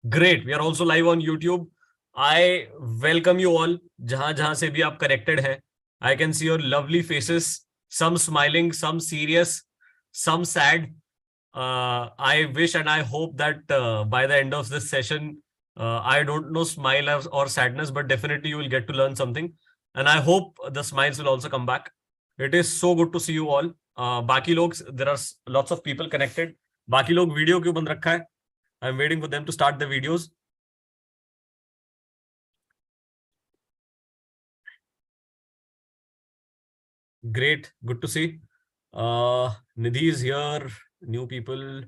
Great. We are also live on YouTube. I welcome you all. जहां जहां से भी आप connected हैं. I can see your lovely faces. Some smiling, some serious, some sad. I wish and I hope that by the end of this session, I don't know smile or sadness, but definitely you will get to learn something. And I hope the smiles will also come back. It is so good to see you all. बाकी लोग, there are lots of people connected. बाकी लोग video क्यों बंद रखा है? I'm waiting for them to start the videos. Great, good to see. Nidhi is here. New people.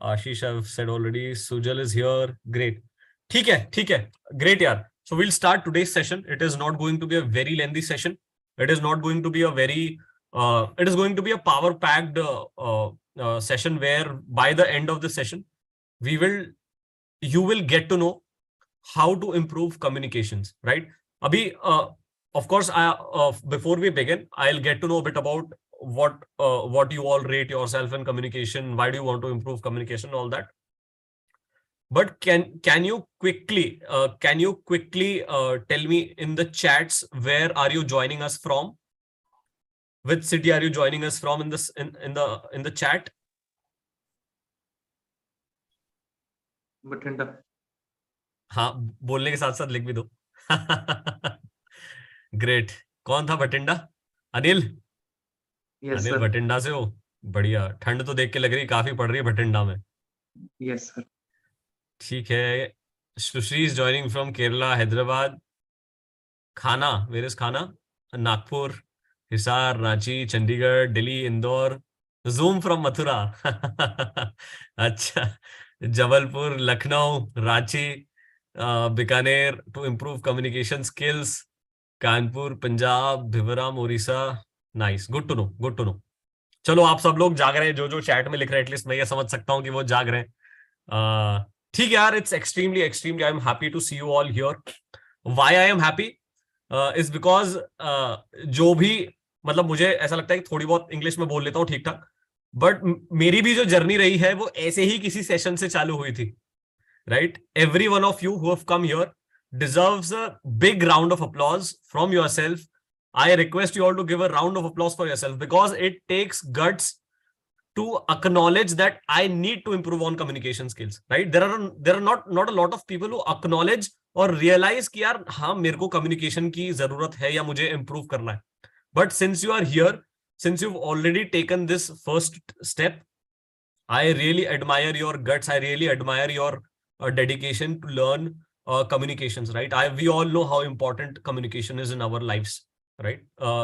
Ashish, I've said already. Sujal is here. Great. ठीक है. Great, yaar. So we'll start today's session. It is not going to be a very lengthy session. It is not going to be a very. It is going to be a power-packed session where by the end of the session, you will get to know how to improve communications, right? Abhi, of course, before we begin, I'll get to know a bit about what you all rate yourself in communication. Why do you want to improve communication? All that. But can you quickly tell me in the chats where are you joining us from? Which city are you joining us from in the chat? Bathinda. हाँ, बोलने के साथ साथ लिख भी दो. Great. कौन था बठिंडा? अनिल. Yes, Anil sir. बठिंडा से हो? बढ़िया. ठंड तो देख के लग रही काफी पड़ रही है बठिंडा में. Yes, sir. ठीक है. Sushri is joining from Kerala, Hyderabad. Khana, where is Khana? Nagpur, Hisar, Ranchi, Chandigarh, Delhi, Indore. Zoom from Mathura. अच्छा. Jabalpur, Lucknow, Ranchi, Bikaner to improve communication skills. Kanpur, Punjab, Bhivram, Orissa. Nice. Good to know, good to know. चलो, आप सब लोग जाग रहे हैं. जो चैट में लिख रहे हैं, एटलीस्ट मैं ये समझ सकता हूँ कि वो जाग रहे हैं. ठीक है यार. It's extremely I am happy to see you all here. Why I am happy is because जो भी, मतलब मुझे ऐसा लगता है कि थोड़ी बहुत इंग्लिश में बोल लेता हूँ ठीक ठाक, बट मेरी भी जो जर्नी रही है वो ऐसे ही किसी सेशन से चालू हुई थी, right? Every one of you who have come here deserves a big round of applause from yourself. I request you all to give a round of applause for yourself because it takes guts to acknowledge that I need to improve on communication skills, right? There are not a lot of people who acknowledge और realize कि यार हाँ मेरे को communication की जरूरत है या मुझे improve करना है. But since you are here, since you've already taken this first step, I really admire your guts. I really admire your dedication to learn communications, right? We all know how important communication is in our lives, right?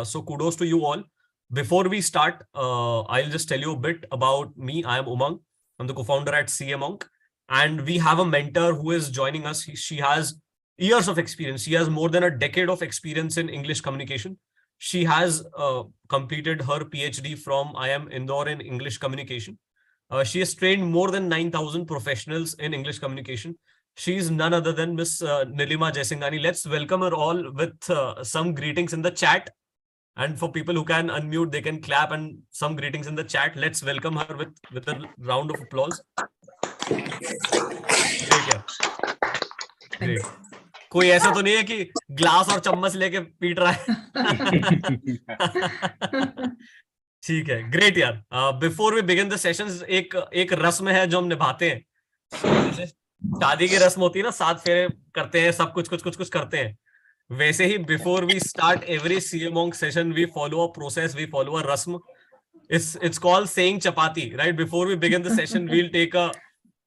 So kudos to you all. Before we start, I'll just tell you a bit about me. I am Umang. I'm the co-founder at CA Monk, and we have a mentor who is joining us. She has years of experience. She has more than a decade of experience in English communication. She has completed her PhD from IIM Indore in English communication. She has trained more than 9,000 professionals in English communication. She is none other than Miss Nilima Jaisinghani. Let's welcome her all with some greetings in the chat. And for people who can unmute, they can clap and some greetings in the chat. Let's welcome her with a round of applause. Great, yeah. Great. कोई ऐसा तो नहीं है कि glass और चम्मच लेके पीट रहा है. ठीक है. ग्रेट यार. Before we begin the sessions, एक रस्म है जो हम निभाते हैं. जैसे शादी की रस्म होती है ना, 7 फेरे करते हैं, सब कुछ करते हैं, वैसे ही before we start every CA monk session we follow a process, we follow a रस्म. It's called saying chapati, right? Before we begin the session we'll take a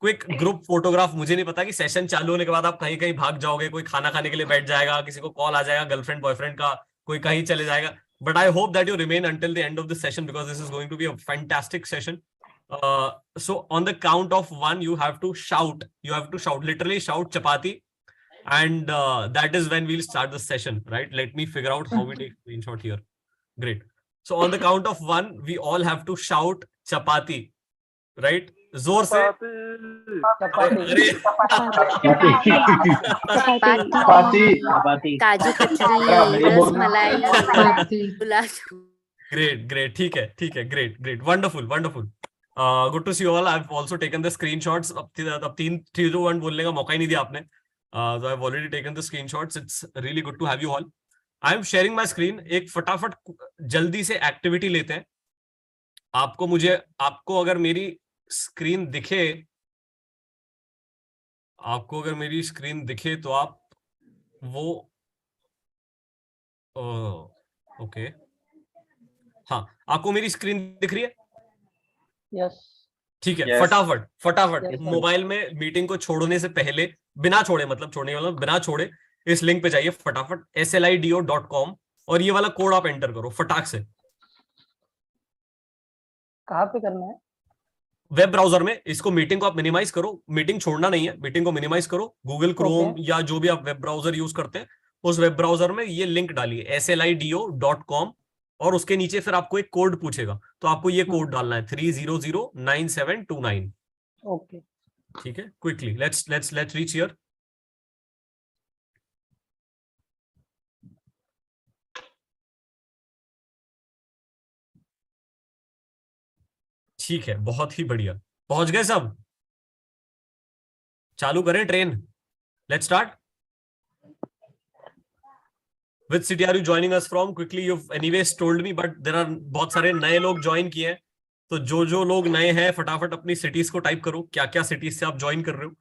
quick group photograph. मुझे नहीं पता कि सेशन चालू होने के बाद आप कहीं कहीं भाग जाओगे, कोई खाना खाने के लिए बैठ जाएगा, किसी को कॉल आ जाएगा गर्लफ्रेंड बॉयफ्रेंड का, कोई कहीं चले जाएगा. But I hope that you remain until the end of the session because this is going to be a fantastic session. So on the count of 1, you have to shout. Literally shout chapati. And that is when we'll start the session, right? Let me figure out how we take screenshot here. Great. So on the count of 1, we all have to shout chapati, right? जोर से. Kaju katli, rasmalai, great. ठीक है. Great. Wonderful. Good to see all. I have also taken the screenshots. अब 3 2 1 बोलने का मौका ही नहीं दिया आपने. So I've already taken the screenshots. It's really good to have you all. I am sharing my screen. एक फटाफट जल्दी से एक्टिविटी लेते हैं. आपको अगर मेरी स्क्रीन दिखे, तो आप वो ओके. हाँ, आपको मेरी स्क्रीन दिख रही है? यस. ठीक है. Yes. फटाफट Yes, sir. मोबाइल में मीटिंग को छोड़ने से पहले, बिना छोड़े, मतलब छोड़ने वाला बिना छोड़े, इस लिंक पे जाइए फटाफट slido.com और ये वाला कोड आप एंटर करो फटाक से. कहाँ पे करना है? वेब ब्राउजर में. इसको मीटिंग को आप मिनिमाइज करो. मीटिंग छोड़ना नहीं है, मीटिंग को मिनिमाइज करो. गूगल क्रोम या जो भी आप वेब ब्राउजर यूज करते हैं, उस वेब ब्राउजर में ये लिंक डालिए slido.com और उसके नीचे फिर आपको एक कोड पूछेगा, तो आपको ये कोड डालना है 3009729. ओके. ठीक है. Quickly let's reach here. ठीक है, बहुत ही बढ़िया. पहुंच गए सब? चालू करें train. Let's start. Which city are you joining us from? Quickly, you've anyways told me, but there are बहुत सारे नए लोग ज्वाइन किए हैं. तो जो लोग नए हैं फटाफट अपनी सिटीज को टाइप करो. क्या क्या सिटीज से आप ज्वाइन कर रहे हो?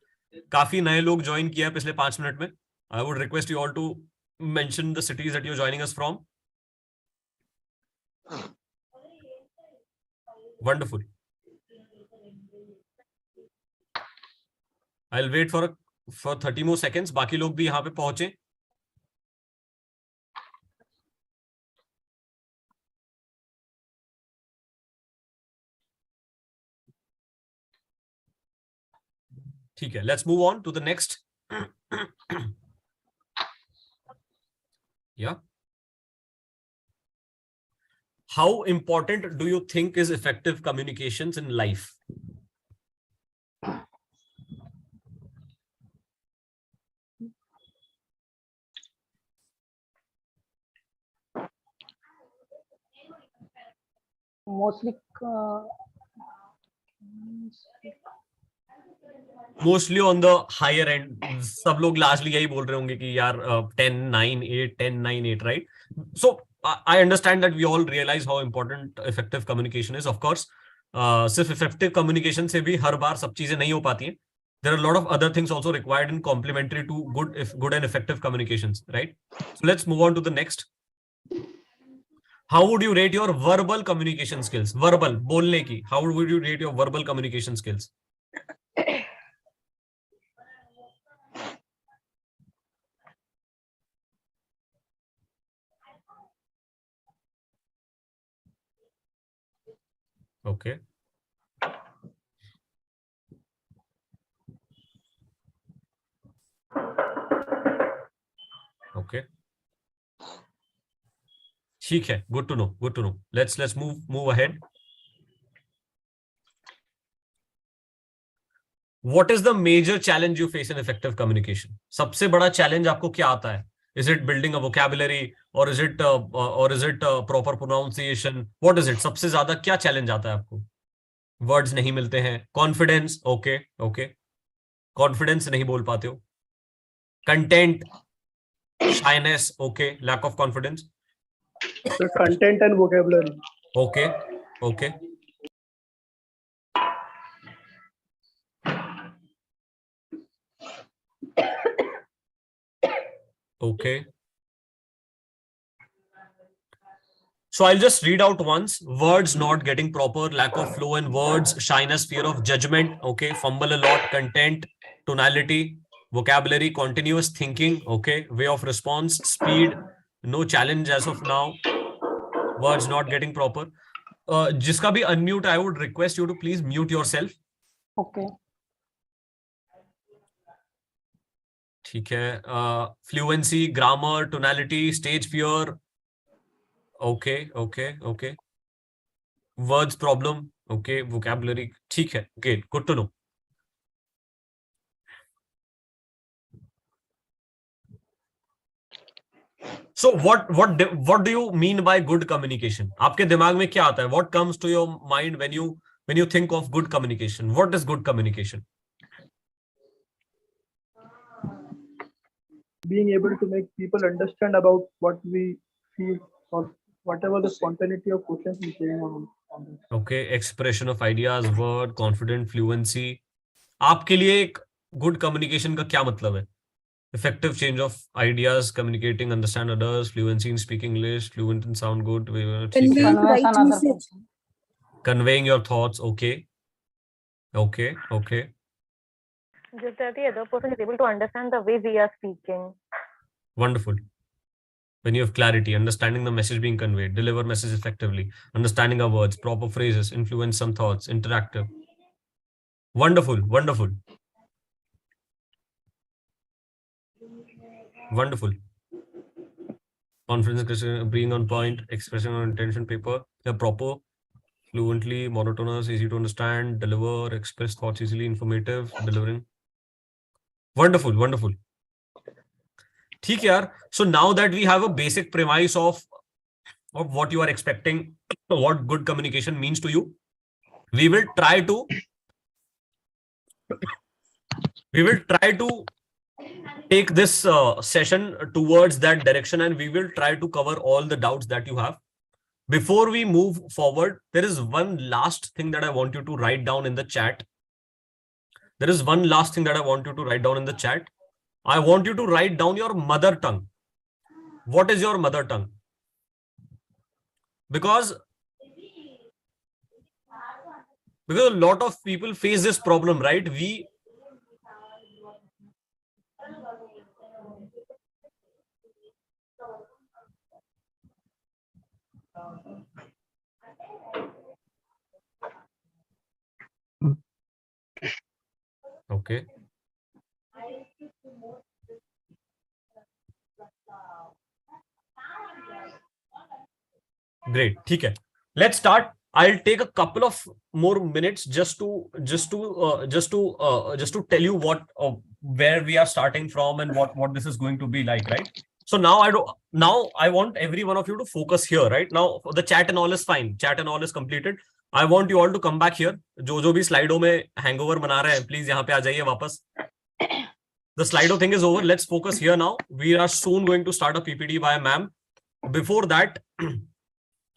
काफी नए लोग ज्वाइन किया है पिछले 5 मिनट में. I would request you all to mention the cities that you are joining us from. Wonderful. I will wait for 30 more seconds. बाकी लोग भी यहाँ पे पहुंचे. ठीक है. Let's move on to the next. Yeah how important do you think is effective communications in life? Mostly on the higher end. सब लोग लार्जली यही बोल रहे होंगे कि यार 10 9 8 10 9 8, right? So I understand that we all realise how important effective communication is. Of course सिर्फ effective communication से भी हर बार सब चीजें नहीं हो पाती हैं. There are lot of other things also required in complementary to good and effective communications, right? So let's move on to the next. How would you rate your verbal communication skills? Verbal बोलने की. How would you rate your verbal communication skills? Okay. Okay. ठीक है. Good to know. Good to know. Let's move ahead. What is the major challenge you face in effective communication? सबसे बड़ा challenge आपको क्या आता है? Is it building a vocabulary or is it proper pronunciation? What is it? सबसे ज्यादा क्या challenge आता है आपको? Words नहीं मिलते हैं. Confidence. Okay. Okay. Confidence नहीं बोल पाते हो. Content. Shyness. Okay. Lack of confidence. The content and vocabulary. Okay. Okay. Okay. So I'll just read out once. Words not getting proper, lack of flow in words, shyness, fear of judgment. Okay. Fumble a lot, content, tonality, vocabulary, continuous thinking. Okay. Way of response, speed, no challenge as of now. Words not getting proper. जिसका भी unmute, I would request you to please mute yourself. Okay. ठीक है. Fluency, grammar, tonality, stage fear. Okay, okay, okay. Words problem. Okay, vocabulary. ठीक है. Great. Good to know. So what do you mean by good communication? आपके दिमाग में क्या आता है? What comes to your mind when you when you think of good communication? What is good communication? Being able to make people understand about what we feel or whatever the spontaneity of questions we saying on this. Okay, expression of ideas, word, confident, fluency. आपके लिए एक good communication का क्या मतलब है? Effective change of ideas, communicating, understand others, fluency in speaking English, fluent in sound good, ठीक है. Conveying Converse right on other message. person. Conveying your thoughts. Okay. Just that the other person is able to understand the way we are speaking. Wonderful. When you have clarity, understanding the message being conveyed, deliver message effectively, understanding our words, proper phrases, influence some thoughts, interactive. Wonderful. Confidence, being on point, expression on intention paper, proper, fluently, monotonous, easy to understand, deliver, express thoughts easily, informative, delivering. Wonderful. ठीक है यार. So now that we have a basic premise of what you are expecting, what good communication means to you, we will try to take this session towards that direction, and we will try to cover all the doubts that you have. Before we move forward, there is one last thing that I want you to write down in the chat. I want you to write down your mother tongue. What is your mother tongue? Because a lot of people face this problem, right? Okay. Great. ठीक है. Let's start. I'll take a couple of more minutes just to tell you what where we are starting from and what this is going to be like, right? So now I want every one of you to focus here, right? Now the chat and all is fine. Chat and all is completed. I want you all to come back here. जो भी Slido में hangover बना रहे हैं, please यहाँ पे आ जाइए वापस. The Slido thing is over. Let's focus here now. We are soon going to start a PPT by ma'am. Before that,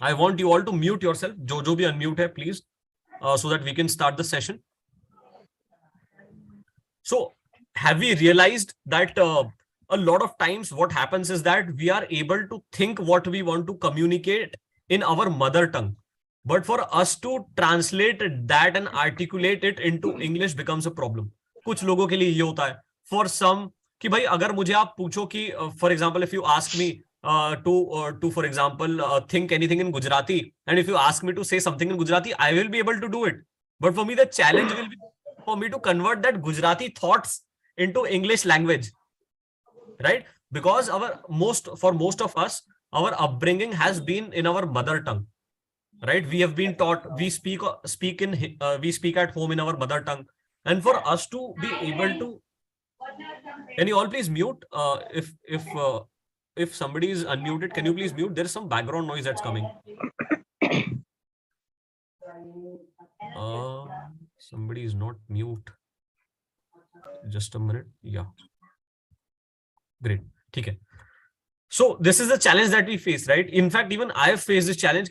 I want you all to mute yourself. जो भी unmute है, please, so that we can start the session. So, have we realized that a lot of times what happens is that we are able to think what we want to communicate in our mother tongue, but for us to translate that and articulate it into English becomes a problem. कुछ लोगों के लिए ये होता है. For some, कि भाई अगर मुझे आप पूछो कि for example, if you ask me to for example think anything in Gujarati, and if you ask me to say something in Gujarati, I will be able to do it. But for me, the challenge will be for me to convert that Gujarati thoughts into English language, right? Because for most of us, our upbringing has been in our mother tongue, right? We have been taught, we speak at home in our mother tongue, and for us to be able to, can you all please mute? If somebody is unmuted, can you please mute? There is some background noise that's coming. Somebody is not mute. Just a minute. Yeah. Great. Okay. So this is the challenge that we face, right? In fact, even I have faced this challenge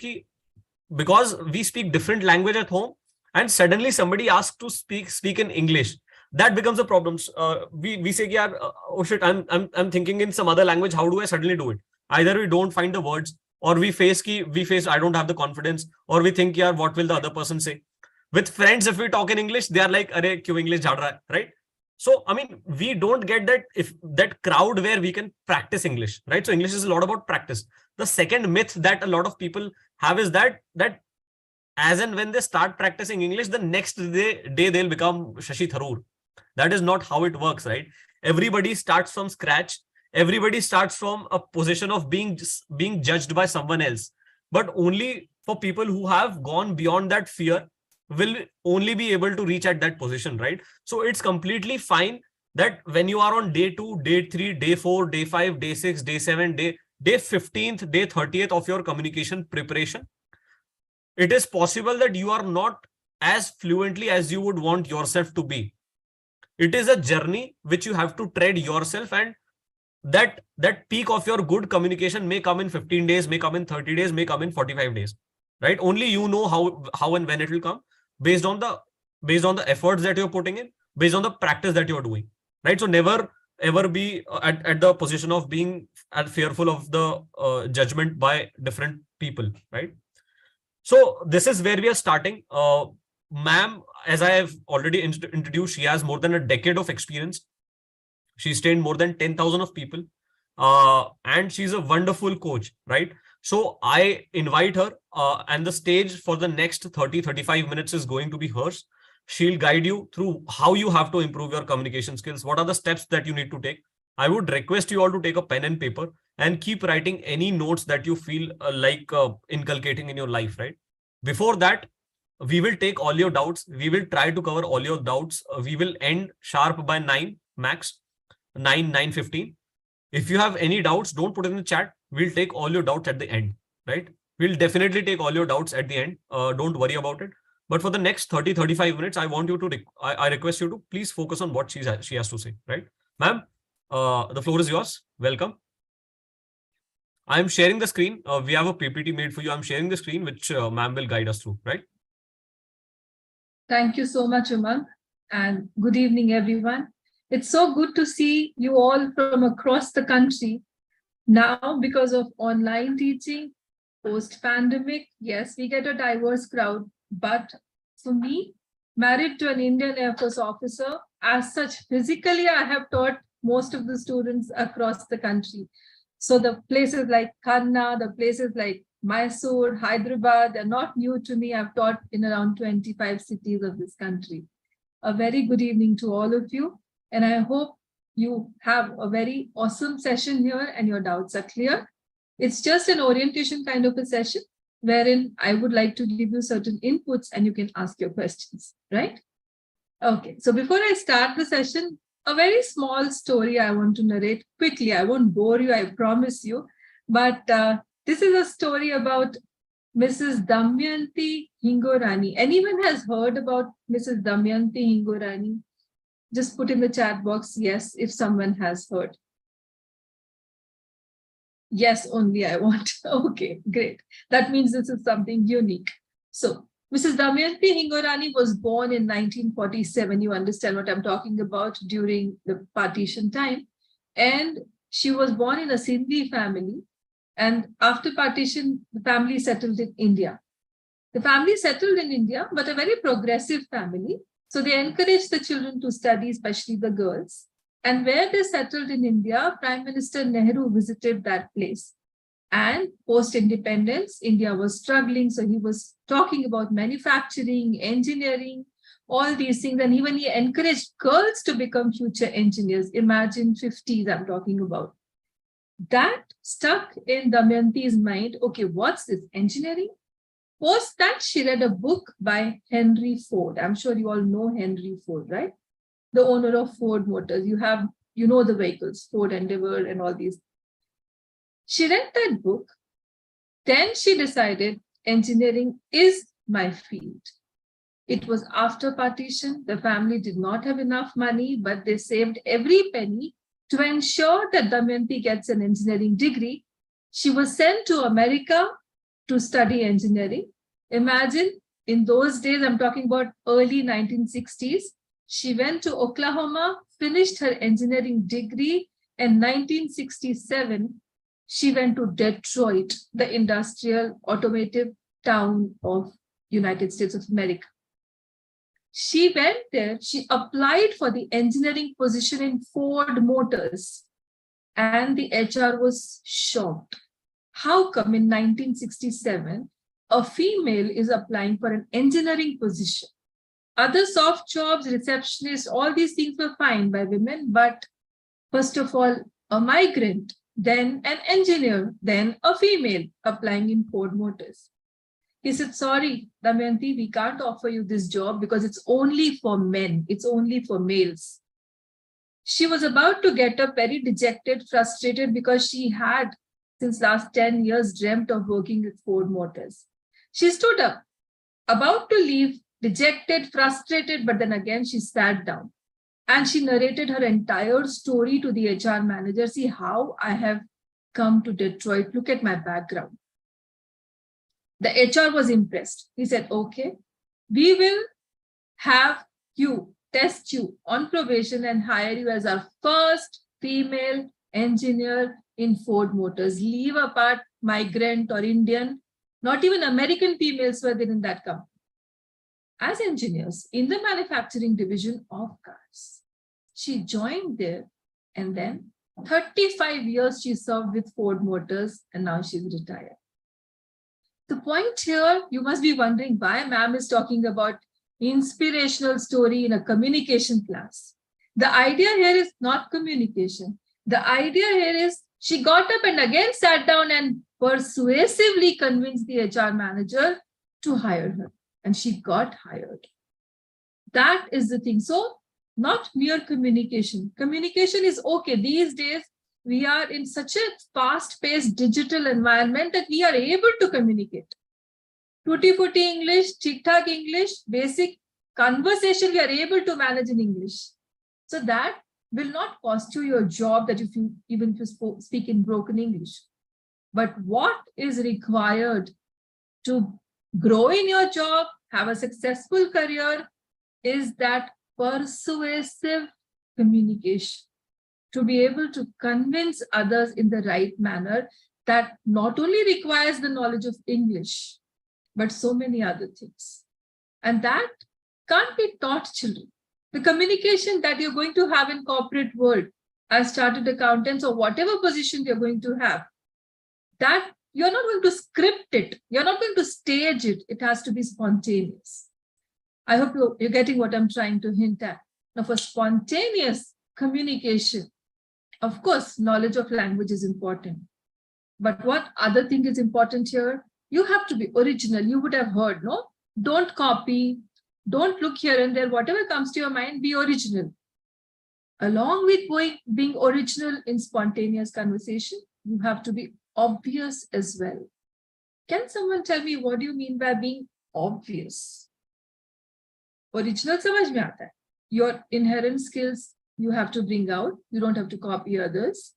because we speak different language at home, and suddenly somebody asks to speak in English. That becomes a problem. We say, yeah, oh shit, I'm thinking in some other language. How do I suddenly do it? Either we don't find the words, or we face I don't have the confidence, or we think, yeah, what will the other person say? With friends, if we talk in English, they are like, "Arey, kyun English jhad raha hai?" Right? So I mean, we don't get that crowd where we can practice English, right? So English is a lot about practice. The second myth that a lot of people have is that as and when they start practicing English, the next day they'll become Shashi Tharoor. That is not how it works, right? Everybody starts from scratch. Everybody starts from a position of being judged by someone else. But only for people who have gone beyond that fear will only be able to reach at that position, right? So it's completely fine that when you are on day 2, day 3, day 4, day 5, day 6, day 7, day 15th, day 30th of your communication preparation, it is possible that you are not as fluently as you would want yourself to be. It is a journey which you have to tread yourself, and that peak of your good communication may come in 15 days, may come in 30 days, may come in 45 days, right? Only you know how and when it will come, based on the efforts that you're putting in, based on the practice that you're doing, right? So never ever be at the position of being fearful of the judgment by different people, right? So this is where we are starting. Ma'am, as I have already introduced, she has more than a decade of experience. She's trained more than 10,000 of people. And she's a wonderful coach, right? So I invite her, and the stage for the next 30-35 minutes is going to be hers. She'll guide you through how you have to improve your communication skills. What are the steps that you need to take? I would request you all to take a pen and paper and keep writing any notes that you feel like inculcating in your life, right? Before that, we will take all your doubts. We will try to cover all your doubts. We will end sharp by 9 max, 9:15. If you have any doubts, don't put it in the chat. We'll take all your doubts at the end, right? We'll definitely take all your doubts at the end. Don't worry about it. But for the next 30-35 minutes, I want you to, I request you to please focus on what she has to say, right? Ma'am, the floor is yours. Welcome. I'm sharing the screen. We have a PPT made for you. I'm sharing the screen, which ma'am will guide us through, right? Thank you so much, Umang, and good evening, everyone. It's so good to see you all from across the country. Now, because of online teaching, post-pandemic, yes, we get a diverse crowd. But for me, married to an Indian Air Force officer, as such, physically, I have taught most of the students across the country. So the places like Kanna, the places like Mysore, Hyderabad, they're not new to me. I've taught in around 25 cities of this country. A very good evening to all of you. And I hope you have a very awesome session here and your doubts are clear. It's just an orientation kind of a session wherein I would like to give you certain inputs and you can ask your questions, right? Okay, so before I start the session, a very small story I want to narrate quickly. I won't bore you, I promise you. But this is a story about Mrs. Damayanti Hingorani. Anyone has heard about Mrs. Damayanti Hingorani? Just put in the chat box, yes, if someone has heard. Yes, only I want. Okay, great. That means this is something unique. So, Mrs. Damayanti Hingorani was born in 1947. You understand what I'm talking about, during the partition time. And she was born in a Sindhi family. And after partition, the family settled in India. The family settled in India, but a very progressive family. So they encouraged the children to study, especially the girls. And where they settled in India, Prime Minister Nehru visited that place. And post-independence, India was struggling. So he was talking about manufacturing, engineering, all these things. And even he encouraged girls to become future engineers. Imagine 50s I'm talking about. That stuck in Damayanti's mind. Okay, what's this, engineering? Post that, she read a book by Henry Ford. I'm sure you all know Henry Ford, right? The owner of Ford Motors. You know the vehicles, Ford Endeavour and all these. She read that book. Then she decided engineering is my field. It was after partition. The family did not have enough money, but they saved every penny to ensure that Damayanti gets an engineering degree. She was sent to America to study engineering. Imagine, in those days, I'm talking about early 1960s, she went to Oklahoma, finished her engineering degree, and 1967, she went to Detroit, the industrial automotive town of United States of America. She went there, she applied for the engineering position in Ford Motors, and the HR was shocked. How come in 1967, a female is applying for an engineering position? Other soft jobs, receptionists, all these things were fine by women, but first of all, a migrant, then an engineer, then a female applying in Ford Motors. He said, sorry, Damayanti, we can't offer you this job because it's only for men, it's only for males. She was about to get up, very dejected, frustrated, because she had since last 10 years dreamt of working with Ford Motors. She stood up, about to leave dejected, frustrated, but then again she sat down and she narrated her entire story to the HR manager. See how I have come to Detroit. Look at my background. The HR was impressed. He said, okay, we will have you, test you on probation and hire you as our first female engineer in Ford Motors. Leave apart migrant or Indian, not even American females were there in that company, as engineers in the manufacturing division of cars. She joined there, and then 35 years she served with Ford Motors, and now she's retired. The point here, you must be wondering why ma'am is talking about inspirational story in a communication class. The idea here is not communication. The idea here is she got up and again sat down and persuasively convinced the HR manager to hire her, and she got hired. That is the thing. So not mere communication. Communication is okay. These days, we are in such a fast-paced digital environment that we are able to communicate. Tutti-frutti English, tic-tac English, basic conversation we are able to manage in English. So that will not cost you your job, that if you even if you speak in broken English. But what is required to grow in your job, have a successful career, is that persuasive communication. To be able to convince others in the right manner, that not only requires the knowledge of English, but so many other things. And that can't be taught children. The communication that you're going to have in corporate world as chartered accountants or whatever position you're going to have, that you're not going to script it. You're not going to stage it. It has to be spontaneous. I hope you're getting what I'm trying to hint at. Now, for spontaneous communication, of course, knowledge of language is important. But what other thing is important here? You have to be original. You would have heard, no? Don't copy. Don't look here and there. Whatever comes to your mind, be original. Along with being original in spontaneous conversation, you have to be obvious as well. Can someone tell me what do you mean by being obvious? Original samajh mein aata hai. Your inherent skills you have to bring out. You don't have to copy others.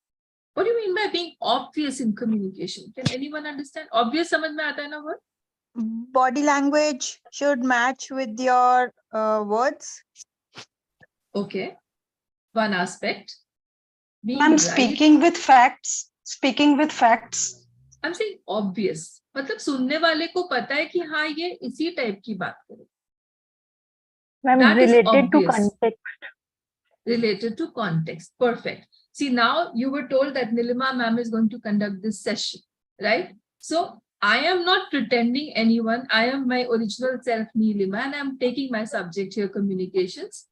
What do you mean by being obvious in communication? Can anyone understand? Obvious samajh mein aata hai na word? Body language should match with your words. Okay. One aspect. Being Ma'am, right. speaking with facts. Speaking with facts. I'm saying obvious. मतलब सुनने वाले को पता है कि हाँ ये इसी टाइप की बात करे. Ma'am, That is related to obvious. context. Related to context. Perfect. See, now you were told that Nilima ma'am is going to conduct this session, right? So I am not pretending anyone. I am my original self, Nilima, and I'm taking my subject here, communications.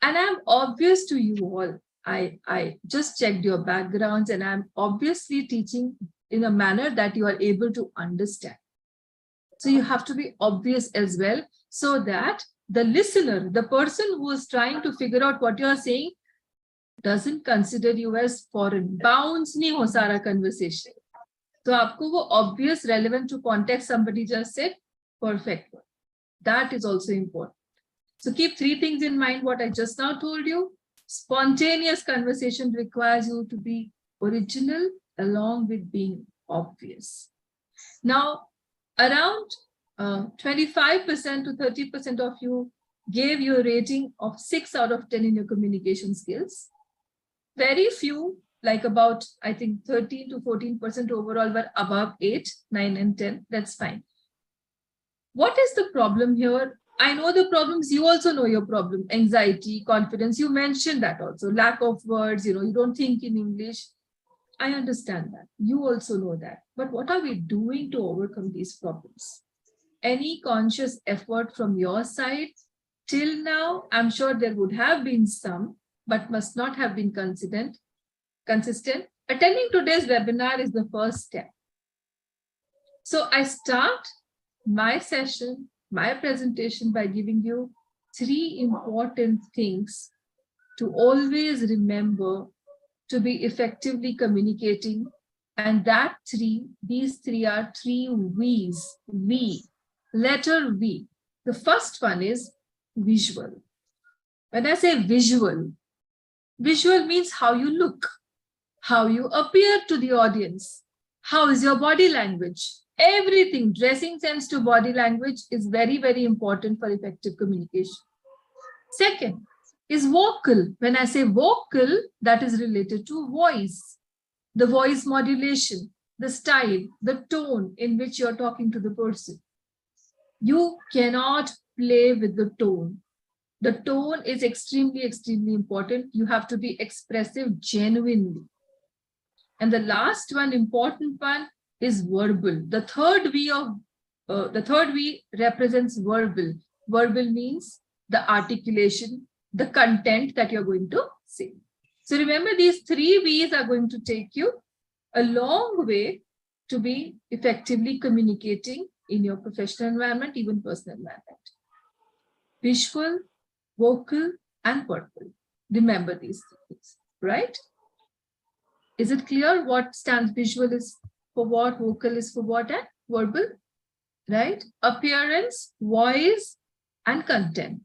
And I'm obvious to you all. I just checked your backgrounds, and I'm obviously teaching in a manner that you are able to understand. So you have to be obvious as well, so that the listener, the person who is trying to figure out what you're saying, doesn't consider you as foreign. Bounce nahi ho sara conversation. So aapko wo obvious, relevant to context somebody just said, perfect. That is also important. So keep three things in mind what I just now told you. Spontaneous conversation requires you to be original along with being obvious. Now, around 25% to 30% of you gave you a rating of 6 out of 10 in your communication skills. Very few, like about, I think 13 to 14% overall were above 8, 9 and 10. That's fine. What is the problem here? I know the problems. You also know your problem. Anxiety, confidence. You mentioned that also. Lack of words, you don't think in English. I understand that. You also know that. But what are we doing to overcome these problems? Any conscious effort from your side? Till now, I'm sure there would have been some, but must not have been consistent. Attending today's webinar is the first step. So I start my session, my presentation by giving you 3 important things to always remember to be effectively communicating. And these three are 3 V's. V, letter V. The first one is visual. When I say visual, visual means how you look, how you appear to the audience, how is your body language. Everything, dressing sense to body language is very, very important for effective communication. Second is vocal. When I say vocal, that is related to voice, the voice modulation, the style, the tone in which you're talking to the person. You cannot play with the tone. The tone is extremely, extremely important. You have to be expressive genuinely. And the last one, important one, is verbal. The third V represents verbal. Verbal means the articulation, the content that you're going to say. So remember, these 3 V's are going to take you a long way to be effectively communicating in your professional environment, even personal environment. Visual, vocal, and verbal. Remember these things, right? Is it clear what stands visual is for what, vocal is for what, and verbal? Right? Appearance, voice, and content.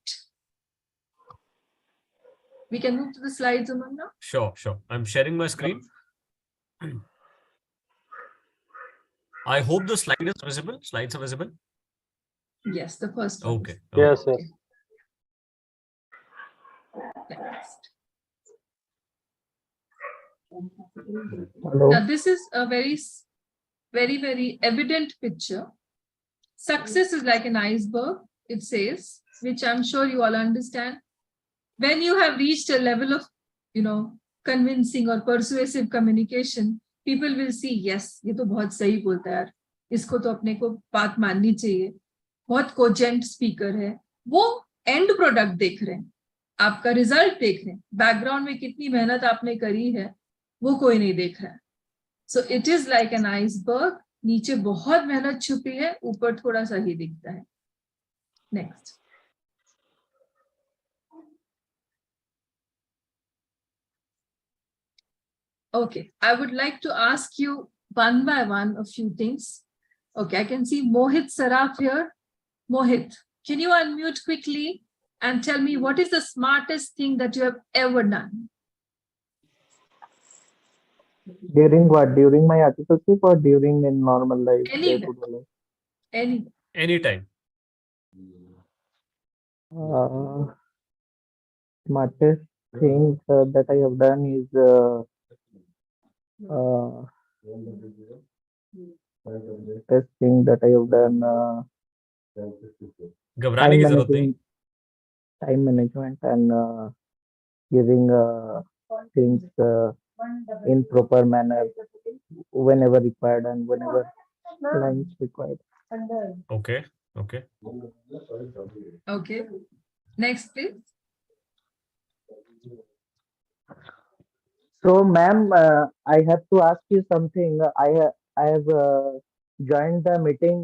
We can move to the slides, Umang, now. Sure. I'm sharing my screen. I hope the slide is visible. Slides are visible. Yes, the first one. Okay. Yes, yes. Next. Hello. Now, this is a very, very evident picture. Success is like an iceberg, it says, which I'm sure you all understand. When you have reached a level of, convincing or persuasive communication, people will see, yes, ये तो बहुत सही बोलता है यार, इसको तो अपने को बात माननी चाहिए, बहुत कोजेंट स्पीकर है. वो एंड प्रोडक्ट देख रहे हैं, आपका रिजल्ट देख रहे हैं, बैकग्राउंड में कितनी मेहनत आपने करी है वो कोई नहीं देख रहा है. So it is like an iceberg. नीचे बहुत मेहनत छुपी है, ऊपर थोड़ा सा ही दिखता है. Next. Okay, I would like to ask you one by one a few things. Okay, I can see Mohit Saraf here. Mohit, can you unmute quickly and tell me what is the smartest thing that you have ever done? During what? During my articleship or during in normal life? Anywhere. day-to-day life? Any. Anytime. Smartest thing that I have done is best thing that I have done घबराने की जरूरत नहीं. time management and giving things in proper manner whenever required and whenever lines required. Okay. Okay. Next, please. So, ma'am, I have to ask you something. I have joined the meeting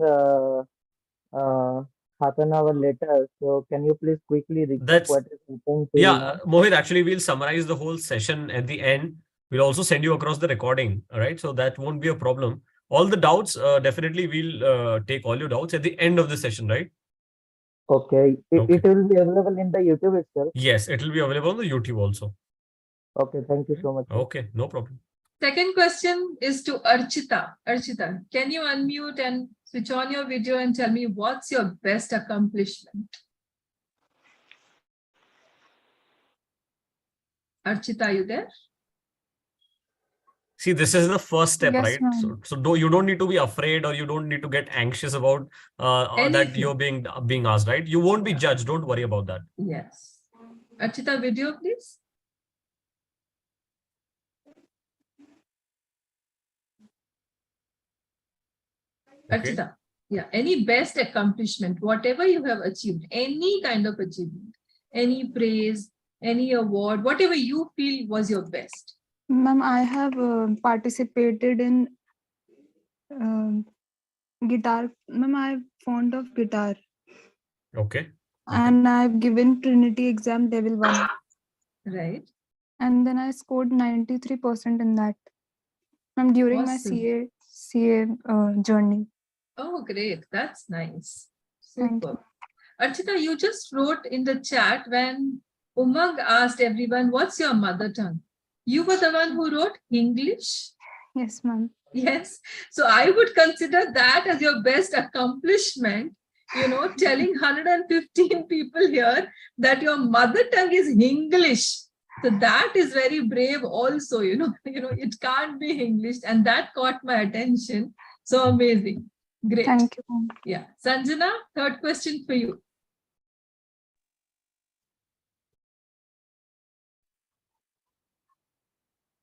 half an hour later. So, can you please quickly recap That's- what is happening? Yeah, Mohit, actually, we'll summarize the whole session at the end. We'll also send you across the recording. All right. So that won't be a problem. All the doubts, definitely we'll take all your doubts at the end of the session, right? Okay. Okay. It will be available in the YouTube itself. Yes, it will be available on the YouTube also. Okay. Thank you so much. sir. Okay, no problem. Second question is to Archita. Archita, can you unmute and switch on your video and tell me what's your best accomplishment? Archita, are you there? See, this is the first step, Yes, right? ma'am. So you don't need to be afraid or you don't need to get anxious about that Anything. you're being asked, right? You won't be judged. Don't worry about that. Yes. Archita, video, please. Okay. Archita, yeah, any best accomplishment, whatever you have achieved, any kind of achievement, any praise, any award, whatever you feel was your best. Ma'am, I have participated in guitar. Ma'am, I'm fond of guitar. Okay. And I've given Trinity exam level 1. Right. And then I scored 93% in that. Ma'am, during my Awesome. CA journey. Oh, great. That's nice. Thank you. Super. Archita, you just wrote in the chat when Umang asked everyone, what's your mother tongue? You were the one who wrote English. Yes, ma'am. Yes. So I would consider that as your best accomplishment, telling 115 people here that your mother tongue is English. So that is very brave also, it can't be English, and that caught my attention. So amazing. Great. Thank you, ma'am. Yeah. Sanjana, third question for you.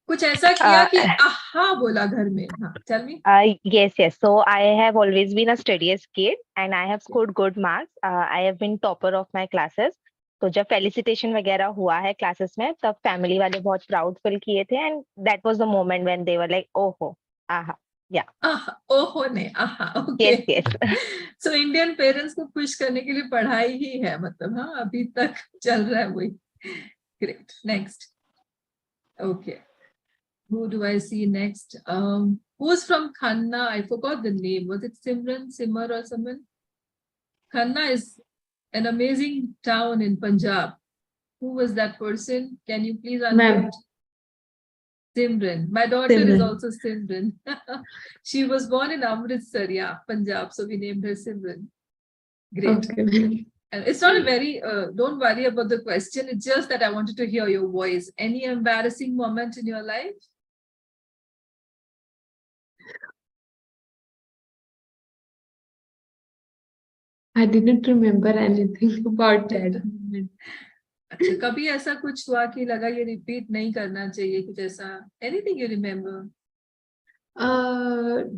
कुछ ऐसा किया कि आहा बोला घर में. हाँ, tell me. Yes. So I have always been a studious kid and I have scored good marks. I have been topper of my classes. तो जब felicitation वगैरह हुआ है classes में तब family वाले बहुत proud feel किए थे and that was the moment when they were like, oh ho, aha, yeah. ओहो ने आहा. Okay. Yes. So Indian parents को खुश करने के लिए पढ़ाई ही है, मतलब हाँ अभी तक चल रहा है वही. Great. Next. Okay. Who do I see next? Who's from Khanna? I forgot the name. Was it Simran, Simar or someone? Khanna is an amazing town in Punjab. Who was that person? Can you please unmute? Simran. My daughter is also Simran. She was born in Amritsar, yeah, Punjab. So we named her Simran. Great. Okay. And it's not a very, don't worry about the question. It's just that I wanted to hear your voice. Any embarrassing moment in your life? I didn't remember anything about that. अच्छा, कभी ऐसा कुछ हुआ कि लगा ये repeat नहीं करना चाहिए, कुछ ऐसा? Anything you remember?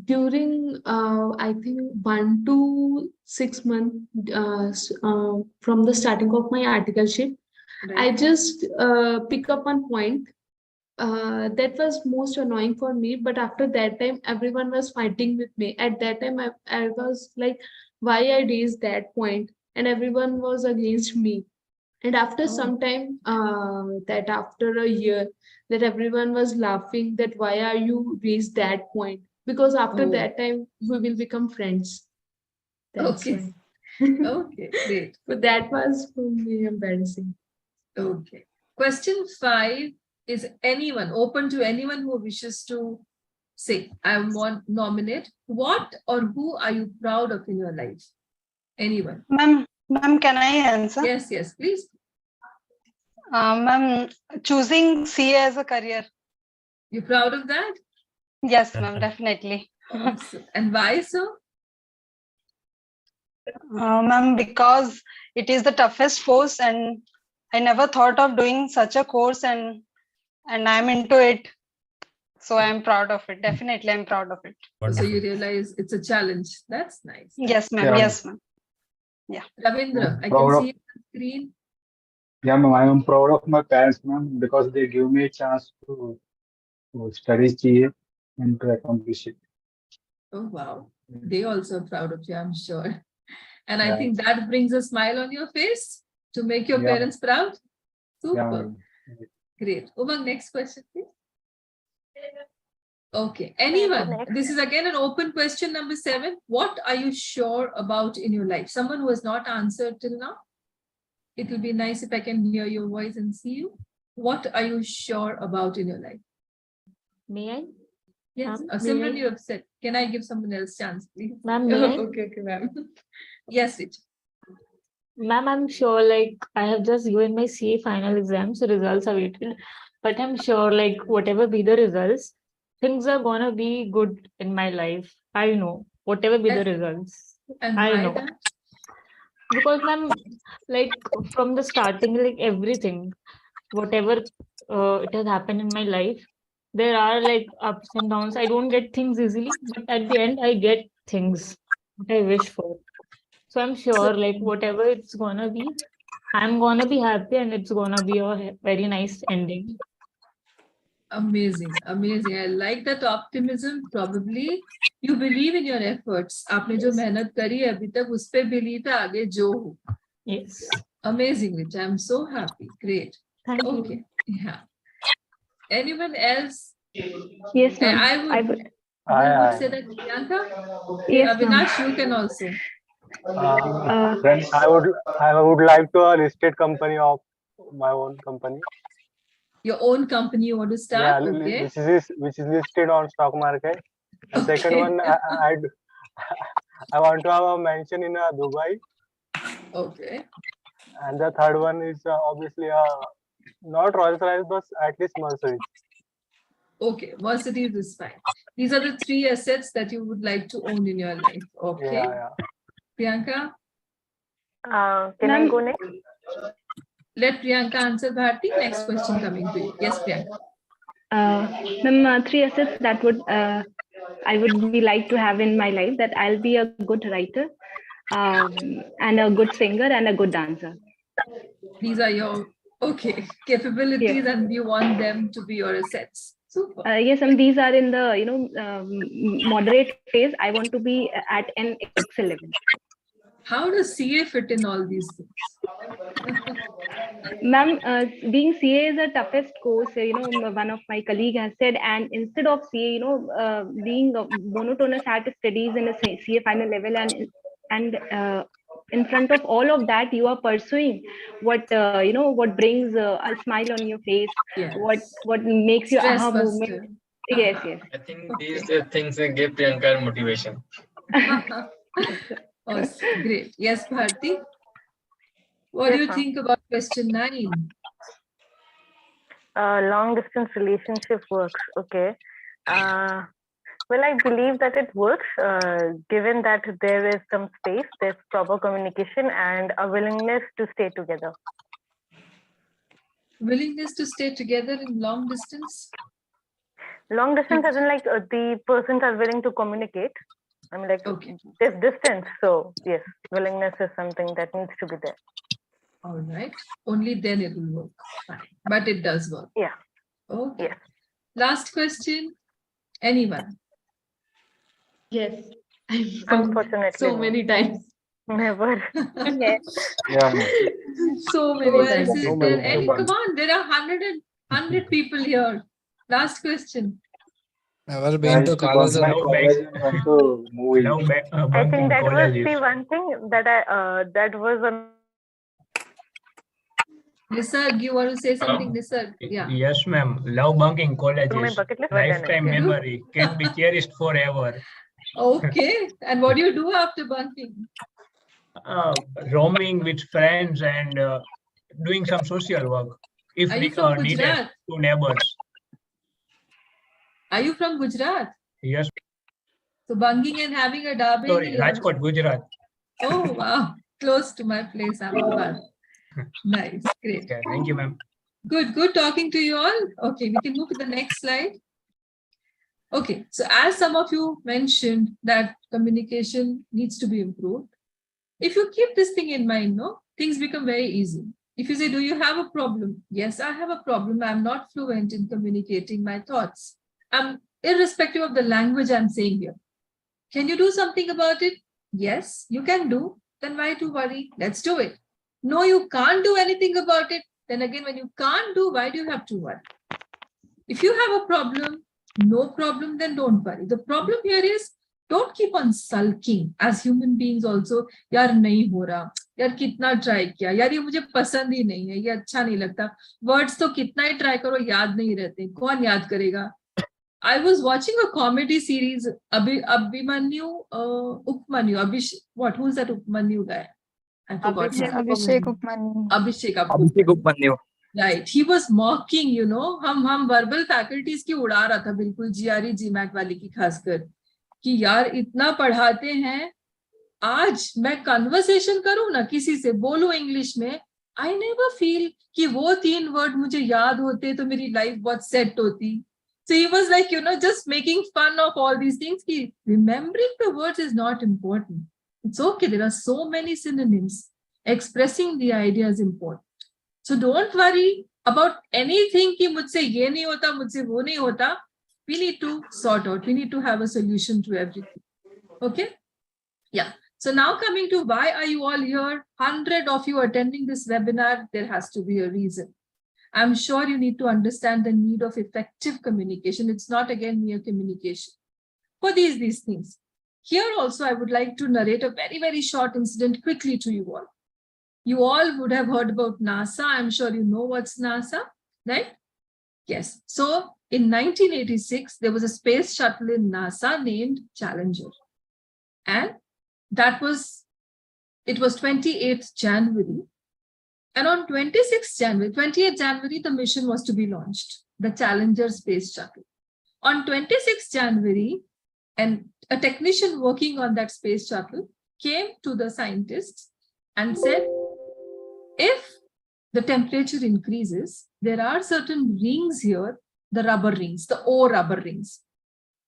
During I think 1 to 6 months from the starting of my articleship, I just pick up one point that was most annoying for me. But after that time, everyone was fighting with me. At that time, I was like, why I raised that point, and everyone was against me. And after some time, that after a year, that everyone was laughing that why are you raised that point? Because after that time, we will become friends. That's Okay. why. Okay, great. But that was for me embarrassing. Okay. Question 5 is anyone, open to anyone who wishes to say, I want nominate. What or who are you proud of in your life? Anyone? Ma'am, can I answer? Yes, please. Ma'am, choosing CA as a career. You proud of that? Yes, ma'am, definitely. And why so? Ma'am, because it is the toughest course and I never thought of doing such a course and I'm into it. So I'm proud of it. Definitely, I'm proud of it. So you realize it's a challenge. That's nice. Yes, ma'am. Yeah. Yes, ma'am. Yeah. Ravindra, I Proud can of- see it on the screen. Yeah, ma'am, I am proud of my parents, ma'am, because they give me a chance to study CA and to accomplish it. Oh, wow. They also are proud of you, I'm sure. And I Yeah. think that brings a smile on your face to make your Yeah. parents proud. Super. Yeah, ma'am. Great. Umang, next question, please. Okay. Anyone? next. This is again an open question, number 7. What are you sure about in your life? Someone who has not answered till now. It will be nice if I can hear your voice and see you. What are you sure about in your life? May I? Yes. May Simran, I? you have said. Can I give someone else chance, please? Ma'am, may I? Okay, ma'am. Yes, Rich. Ma'am, I'm sure like I have just given my CA final exam, so results are waited. But I'm sure like whatever be the results, things are gonna be good in my life. I know. Whatever be the results. And I why know. that? Because ma'am, like from the starting, like everything, whatever it has happened in my life, there are like ups and downs. I don't get things easily, but at the end, I get things what I wish for. So I'm sure like whatever it's gonna be, I'm gonna be happy and it's gonna be a very nice ending. Amazing, amazing. I like that optimism. Probably you believe in your efforts. आपने जो मेहनत करी है अभी तक उस पे believe है आगे जो हो. Yes. Amazing, Rich. I'm so happy. Great. Thank you. Okay. Yeah. Anyone else? Yes, ma'am. I would. Who would say that? Priyanka? Okay, Yes, ma'am. Avinash, you can also. Then I would like to a listed company of my own company. Your own company you want to start? Okay. which is listed on stock market. And second Okay. one, I want to have a mansion in Dubai. Okay. And the third one is obviously not Rolls Royce, but at least Mercedes. Okay, Mercedes is fine. These are the 3 assets that you would like to own in your life. Okay. Yeah. Priyanka, Can I go next? let Priyanka answer Bharti. Next question coming to you. Yes, Priyanka. Ma'am, 3 assets that would I would be like to have in my life, that I'll be a good writer, and a good singer and a good dancer. These are your capabilities, Yeah. and you want them to be your assets. Super. Yes, and these are in the moderate phase. I want to be at an excel level. How does CA fit in all these things? Ma'am, being CA is the toughest course. One of my colleague has said, and instead of CA, being monotonous at studies in a CA final level, and in front of all of that, you are pursuing what what brings a smile on your face, Yes. what makes you Stress aha buster. movement. Yes, yes. I think these things give Priyanka motivation. Awesome. Great. Yes, Bharti. What do you think about question 9? Long distance relationship works. Okay. Well, I believe that it works, given that there is some space, there's proper communication, and a willingness to stay together. Willingness to stay together in long distance? Long distance, as in like the persons are willing to communicate. I mean, like there's distance, so yes, willingness is something that needs to be there. All right. Only then it will work. Fine. But it does work. Yeah. Okay. Yes. Last question. Anyone? Yes. Unfortunately, So many times. Never. Yeah. So many Who times. else is there? Any? Come on, there are 100 people here. Last question. Never been to college. Went to movie. I think that was the one thing that that was a. Nisarg, you want to say something, Nisarg? Yeah. Yes, ma'am. Love bunking colleges. My bucket list was done. Lifetime memory can be cherished forever. Okay. And what do you do after bunking? Roaming with friends and doing some social work if Are you from needed Gujarat? to neighbors. Are you from Gujarat? Yes. So bunking and having a dabe. Sorry, Rajkot, Gujarat. Oh, wow. Close to my place, Ahmedabad. Nice. Great. Okay, thank you, ma'am. Good talking to you all. Okay, we can move to the next slide. Okay, so as some of you mentioned that communication needs to be improved. If you keep this thing in mind, things become very easy. If you say, do you have a problem? Yes, I have a problem. I'm not fluent in communicating my thoughts. Irrespective of the language I'm saying here. Can you do something about it? Yes, you can do. Then why to worry? Let's do it. No, you can't do anything about it. Then again, when you can't do, why do you have to worry? If you have a problem, no problem, then don't worry. The problem here is, don't keep on sulking as human beings also. Yaar nahi ho raha, yaar kitna try kiya, yaar ye mujhe pasand hi nahi hai, ye acha nahi lagta. Words to kitna hi try karo, yaad nahi rehte. Kaun yaad karega? I was watching a comedy series, Abhimanyu, who's that Upmanyu guy? I forgot. Abhishek Upmanyu. Abhishek Upmanyu. Right. He was mocking, हम verbal faculties की उड़ा रहा था बिल्कुल GRE GMAT वाली की खासकर कि यार इतना पढ़ाते हैं आज मैं कन्वर्सेशन करूं ना किसी से बोलूं इंग्लिश में I never feel कि वो 3 वर्ड मुझे याद होते तो मेरी लाइफ बहुत सेट होती. So he was like, just making fun of all these things. Remembering the words is not important. It's okay. There are so many synonyms. Expressing the idea is important. So don't worry about anything ki mujhse ye nahi hota, mujhse wo nahi hota. We need to sort out. We need to have a solution to everything. Okay? Yeah. So now coming to why are you all here? 100 of you attending this webinar, there has to be a reason. I'm sure you need to understand the need of effective communication. It's not again mere communication. For these things. Here also, I would like to narrate a very, very short incident quickly to you all. You all would have heard about NASA. I'm sure you know what's NASA, right? Yes. So in 1986, there was a space shuttle in NASA named Challenger. And it was 28th January. And on 28th January, the mission was to be launched, the Challenger space shuttle. On 26th January, and a technician working on that space shuttle came to the scientists and said, if the temperature increases, there are certain rings here, the rubber rings, the O rubber rings.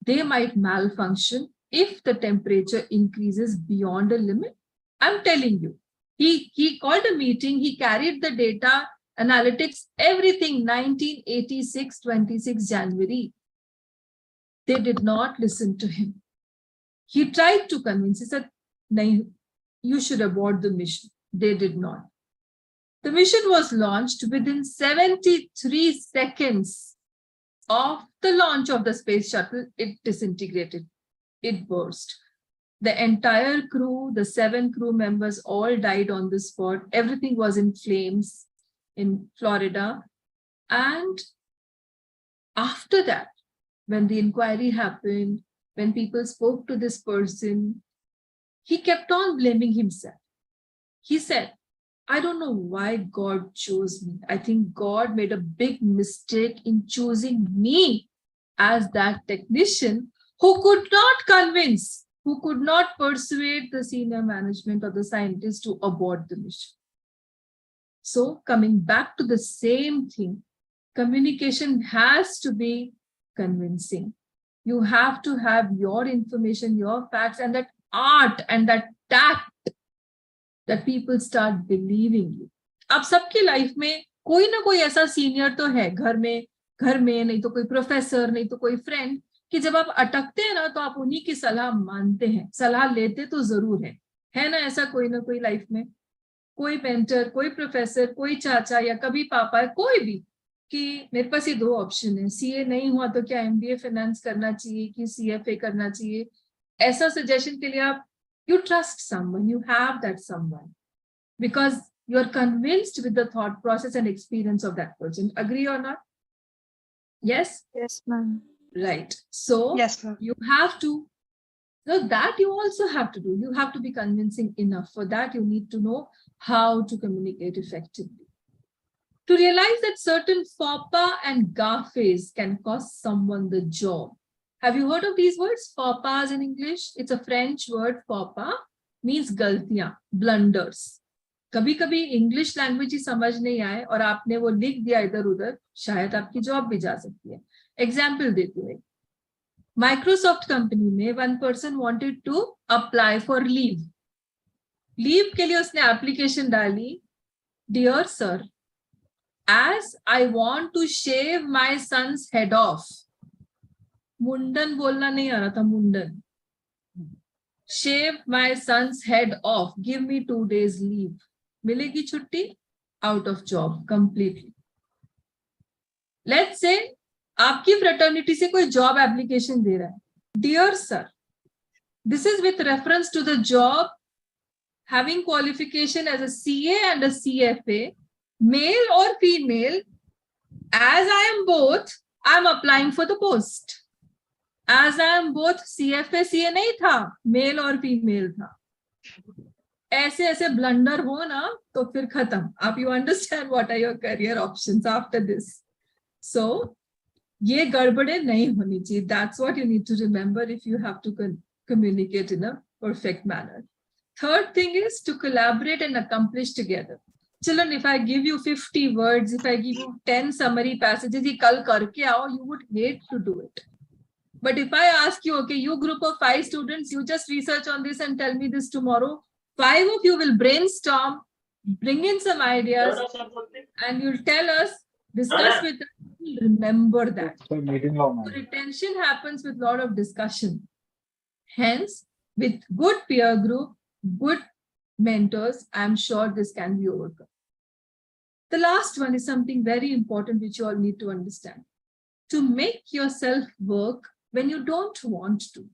They might malfunction if the temperature increases beyond a limit. I'm telling you, he called a meeting, he carried the data, analytics, everything, 1986, 26 January. They did not listen to him. He tried to convince, he said, "No, you should abort the mission." They did not. The mission was launched within 73 seconds of the launch of the space shuttle. It disintegrated. It burst. The entire crew, the 7 crew members, all died on the spot. Everything was in flames in Florida. And after that, when the inquiry happened, when people spoke to this person, he kept on blaming himself. He said, I don't know why God chose me. I think God made a big mistake in choosing me as that technician who could not convince, who could not persuade the senior management or the scientists to abort the mission. So coming back to the same thing, communication has to be convincing. You have to have your information, your facts, and that art and that tact that people start believing you. अब सबकी life में कोई ना कोई ऐसा senior तो है, घर में नहीं तो कोई प्रोफेसर, नहीं तो कोई फ्रेंड, कि जब आप अटकते हैं ना तो आप उन्हीं की सलाह मानते हैं, सलाह लेते तो जरूर है ना ऐसा कोई ना कोई लाइफ में, कोई मेंटर, कोई प्रोफेसर, कोई चाचा या कभी पापा, कोई भी, कि मेरे पास ये 2 ऑप्शन है, सीए नहीं हुआ तो क्या एमबीए फाइनेंस करना चाहिए कि सीएफए करना चाहिए, ऐसा सजेशन के लिए आप you trust someone, you have that someone, because you're convinced with the thought process and experience of that person. Agree or not? Yes? Yes, ma'am. Right. So Yes, ma'am. you have to, so that you also have to do. You have to be convincing enough. For that, you need to know how to communicate effectively. To realize that certain faux pas and gaffes can cost someone the job. Have you heard of these words? Faux pas in English? It's a French word. Faux pas means गलतियां, blunders. कभी कभी English language ही समझ नहीं आए और आपने वो लिख दिया इधर उधर, शायद आपकी जॉब भी जा सकती है. एग्जाम्पल देती हूँ. माइक्रोसॉफ्ट कंपनी में 1 person wanted to apply for leave. Leave के लिए उसने एप्लीकेशन डाली, dear sir, as I want to shave my son's head off. मुंडन बोलना नहीं आ रहा था, मुंडन. Shave my son's head off. Give me 2 days leave. मिलेगी छुट्टी? Out of job completely. Let's say आपकी fraternity से कोई job application दे रहा है. Dear sir, this is with reference to the job having qualification as a CA and a CFA, male or female. As I am both, I am applying for the post. As I am both, CFA CA नहीं था, mail और female था. ऐसे ऐसे blunder हो ना तो फिर खत्म. आप you understand what are your career options after this. So ये गड़बड़े नहीं होनी चाहिए. That's what you need to remember if you have to communicate in a perfect manner. Third thing is to collaborate and accomplish together. Children, if I give you 50 words, if I give you 10 summary passages, ये कल करके आओ, you would hate to do it. But if I ask you, okay, you group of 5 students, you just research on this and tell me this tomorrow. 5 of you will brainstorm, bring in some ideas, and you'll tell us, discuss with us, remember that. So retention happens with a lot of discussion. Hence, with good peer group, good mentors, I'm sure this can be overcome. The last one is something very important which you all need to understand. To make yourself work when you don't want to.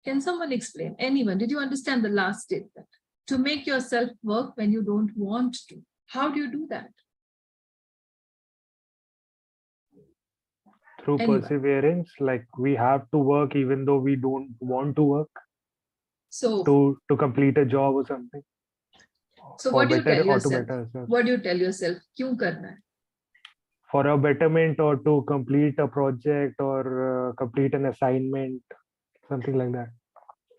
Can someone explain? Anyone? Did you understand the last statement? To make yourself work when you don't want to. How do you do that? Through Anyone? perseverance, like we have to work even though we don't want to work So, to complete a job or something. so For what do you better tell or to yourself? better ourselves. What do you tell yourself? Kyun karna hai? For a betterment or to complete a project or complete an assignment, something like that.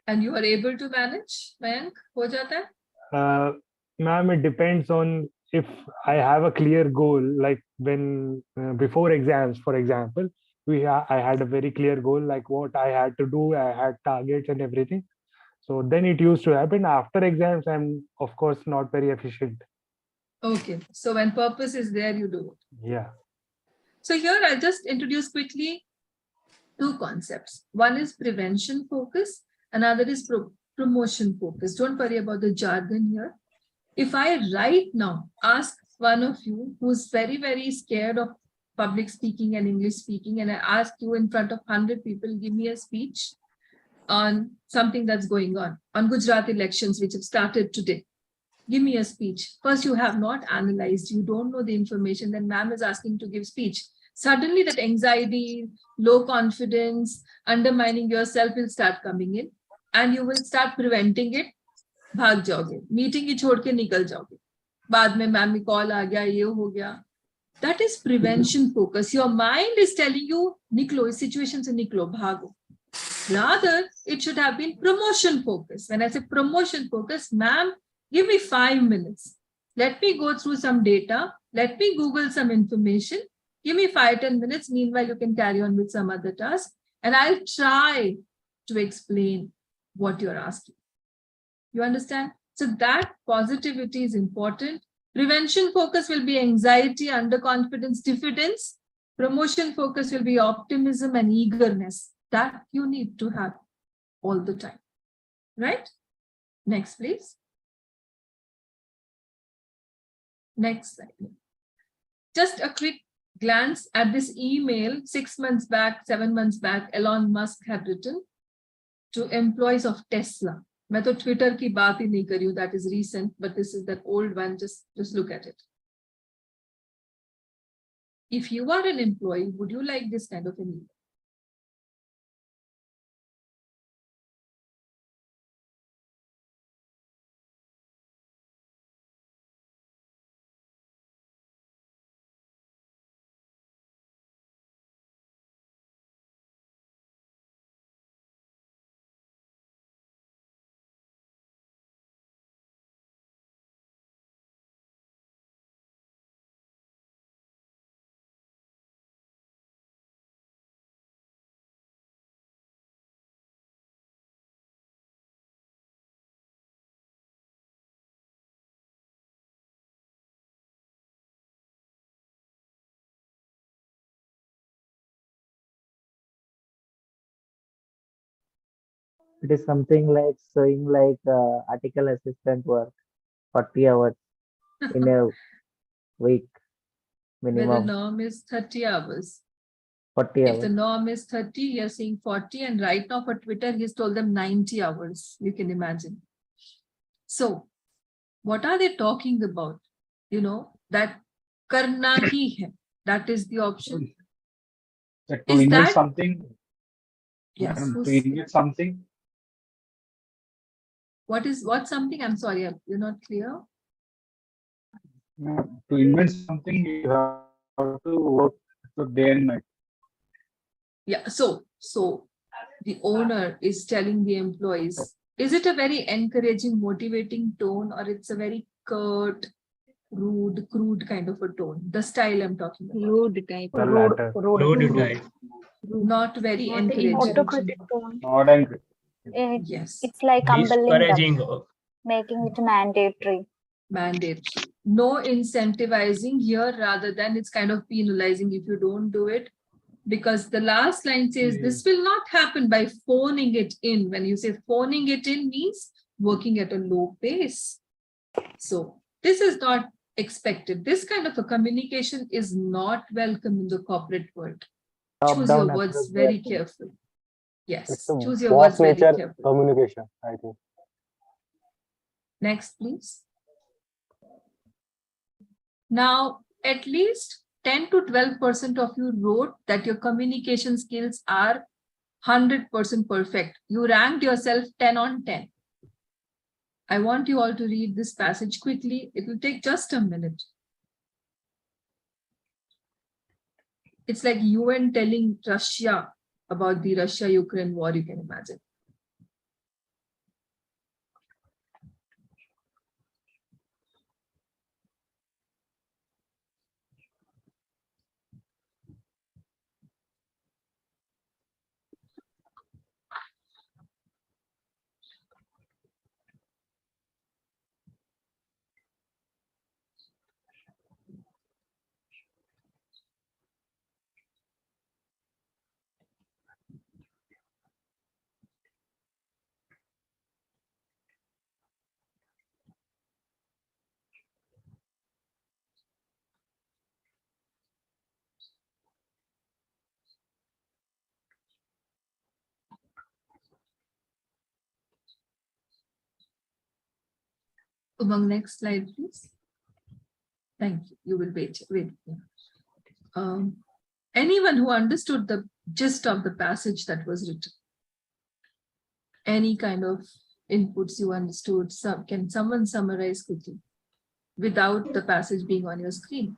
And you are able to manage, Mayank? Ho jata hai? Ma'am, it depends on if I have a clear goal, like when before exams, for example, I had a very clear goal, like what I had to do. I had targets and everything. So then it used to happen. After exams, I'm of course not very efficient. Okay. So when purpose is there, you do it. Yeah. So here I'll just introduce quickly two concepts. One is prevention focus, another is promotion focus. Don't worry about the jargon here. If I right now ask one of you who's very, very scared of public speaking and English speaking, and I ask you in front of 100 people, give me a speech on something that's going on Gujarat elections, which have started today. Give me a speech. First, you have not analyzed, you don't know the information, then ma'am is asking to give speech. Suddenly that anxiety, low confidence, undermining yourself will start coming in, and you will start preventing it. भाग जाओगे, meeting ही छोड़ के निकल जाओगे, बाद में ma'am की call आ गया, ये हो गया. That is prevention focus. Your mind is telling you, निकलो इस situation से निकलो, भागो. Rather, it should have been promotion focus. When I say promotion focus, ma'am, give me 5 minutes. Let me go through some data. Let me Google some information. Give me 5-10 minutes. Meanwhile, you can carry on with some other task. And I'll try to explain what you're asking. You understand? So that positivity is important. Prevention focus will be anxiety, underconfidence, diffidence. Promotion focus will be optimism and eagerness. That you need to have all the time. Right? Next, please. Next slide. Just a quick glance at this email 6 months back, 7 months back, Elon Musk had written to employees of Tesla. मैं तो Twitter की बात ही नहीं कर रही हूँ, that is recent, but this is that old one. Just look at it. If you are an employee, would you like this kind of an email? It is something like showing like article assistant work, 40 hours in a week Where the minimum, norm is 30 hours. 40 If the hours. norm is 30, you're saying 40, and right now for Twitter, he's told them 90 hours. You can imagine. So, what are they talking about? You know, that karna hi hai. That is the option. To Is invent that something, yes? madam, to invent something, What's something? I'm sorry, you're not clear. to invent something, you have to work for day and night. Yeah. So the owner is telling the employees. Is it a very encouraging, motivating tone, or it's a very curt, rude, crude kind of a tone? The style I'm talking about. Rude type. The latter. Rude type. Not very Not encouraging. encouraging. Autocritic tone. Not angry. Yes. It's like humbling them, Discouraging. making it mandatory. Mandatory. No incentivizing here, rather than it's kind of penalizing if you don't do it. Because the last line says this will not happen by phoning it in. When you say phoning it in means working at a low pace. So this is not expected. This kind of a communication is not welcome in the corporate world. Choose your Top-down words approach. very carefully. Yes, a choose your boss words very nature carefully. communication, I think. Next, please. Now, at least 10 to 12% of you wrote that your communication skills are 100% perfect. You ranked yourself 10 on 10. I want you all to read this passage quickly. It will take just a minute. It's like UN telling Russia about the Russia-Ukraine war, you can imagine. Umang, next slide, please. Thank you. You will wait. Anyone who understood the gist of the passage that was written? Any kind of inputs you understood? Can someone summarize quickly without the passage being on your screen?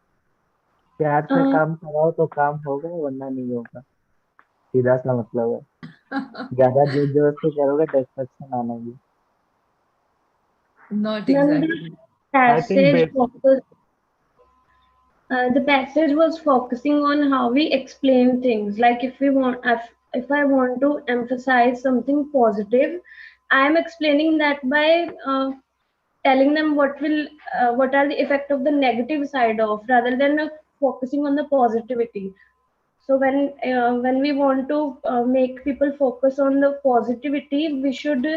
प्यार से काम कराओ तो काम होगा वरना नहीं होगा सीधा सा मतलब है ज्यादा जोर जबरदस्ती करोगे डिस्ट्रक्शन आना ही Not Ma'am, exactly. I think the passage was focusing on how we explain things. Like if I want to emphasize something positive, I am explaining that by telling them what are the effect of the negative side of, rather than focusing on the positivity. So when we want to make people focus on the positivity, we should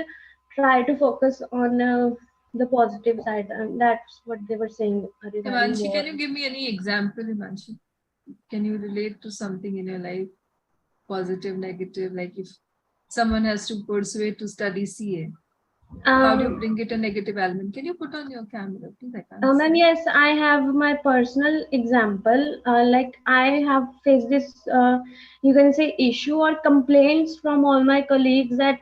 try to focus on the positive side, and that's what they were saying regarding Himanshi, war. can you give me any example, Himanshi? Can you relate to something in your life? Positive, negative, like if someone has to persuade to study CA, how do you bring it a negative element? Can you put on your camera, please? I can't Ma'am, see. yes, I have my personal example. Like I have faced this, you can say, issue or complaints from all my colleagues that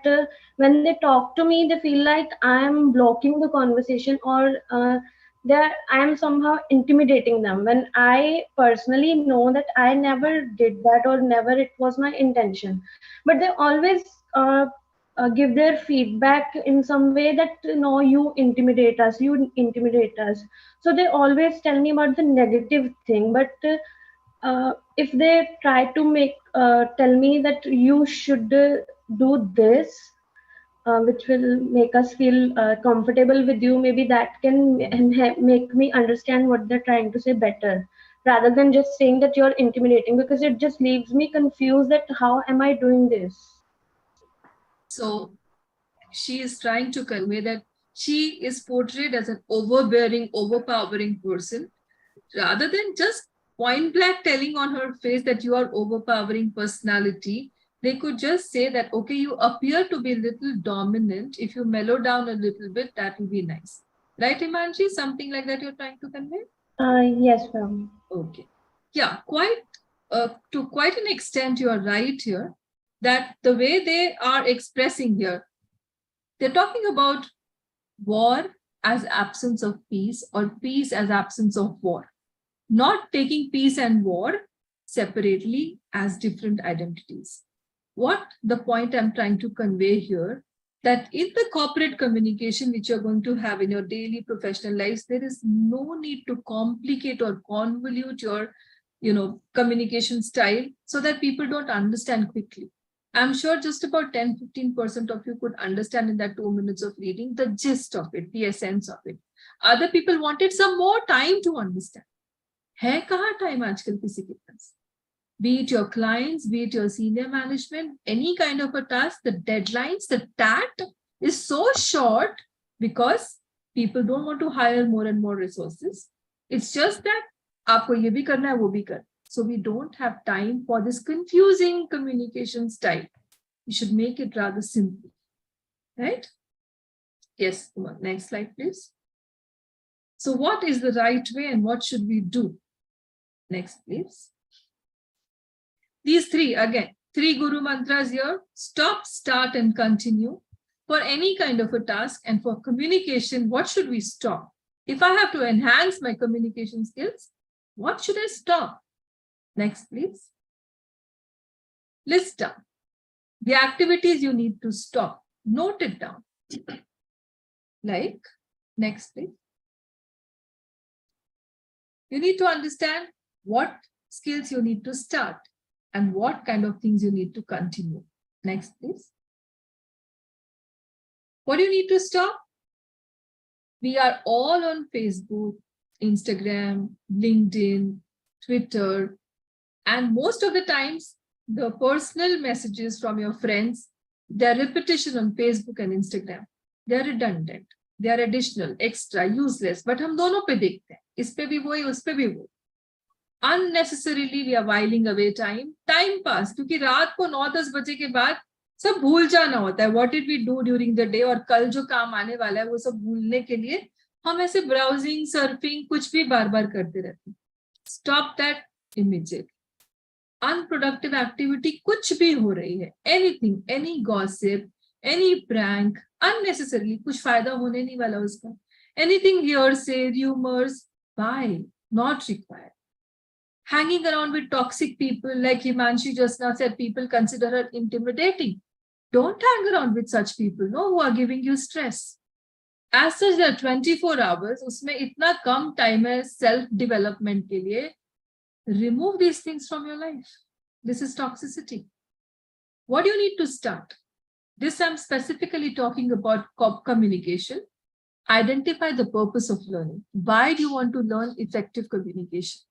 when they talk to me, they feel like I am blocking the conversation, or I am somehow intimidating them. When I personally know that I never did that, or never it was my intention, but they always give their feedback in some way that no, you intimidate us, so they always tell me about the negative thing. But if they try to make tell me that you should do this, which will make us feel comfortable with you, maybe that can make me understand what they're trying to say better, rather than just saying that you're intimidating, because it just leaves me confused that how am I doing this. So she is trying to convey that she is portrayed as an overbearing, overpowering person, rather than just point blank telling on her face that you are overpowering personality. They could just say that, okay, you appear to be a little dominant. If you mellow down a little bit, that will be nice. Right, Imanji? Something like that you're trying to convey? Yes, ma'am. Okay. Yeah, to quite an extent, you are right here, that the way they are expressing here, they're talking about war as absence of peace, or peace as absence of war, not taking peace and war separately as different identities. What the point I'm trying to convey here, that in the corporate communication which you're going to have in your daily professional lives, there is no need to complicate or convolute your communication style so that people don't understand quickly. I'm sure just about 10-15% of you could understand in that 2 minutes of reading the gist of it, the essence of it. Other people wanted some more time to understand. है कहाँ time आजकल किसी के पास? Be it your clients, be it your senior management, any kind of a task, the deadlines, the TAT is so short because people don't want to hire more and more resources. It's just that आपको ये भी करना है, वो भी करना है. So we don't have time for this confusing communication style. You should make it rather simple, right? Yes, next slide, please. So what is the right way and what should we do? Next, please. These three, again, 3 guru mantras here: stop, start, and continue. For any kind of a task and for communication, what should we stop? If I have to enhance my communication skills, what should I stop? Next, please. List down the activities you need to stop. Note it down. Like, next, please. You need to understand what skills you need to start and what kind of things you need to continue. Next, please. What do you need to stop? We are all on Facebook, Instagram, LinkedIn, Twitter, and most of the times, the personal messages from your friends, their repetition on Facebook and Instagram, they are redundant, they are additional, extra, useless, but हम दोनों पे देखते हैं, इस पे भी वो है, उस पे भी वो. Unnecessarily we are whiling away time pass, क्योंकि रात को 9-10 बजे के बाद सब भूल जाना होता है. What did we do during the day? और कल जो काम आने वाला है वो सब भूलने के लिए हम ऐसे browsing, surfing कुछ भी बार बार करते रहते हैं. Stop that immediately. Unproductive activity कुछ भी हो रही है, anything, any gossip, any prank, unnecessarily कुछ फायदा होने नहीं वाला उसका. Anything hearsay, rumors, why? Not required. Hanging around with toxic people, like Himanshi just now said, people consider her intimidating. Don't hang around with such people, no, who are giving you stress. As such, there are 24 hours, उसमें इतना कम time है self-development के लिए. Remove these things from your life. This is toxicity. What do you need to start? This I'm specifically talking about communication. Identify the purpose of learning. Why do you want to learn effective communication?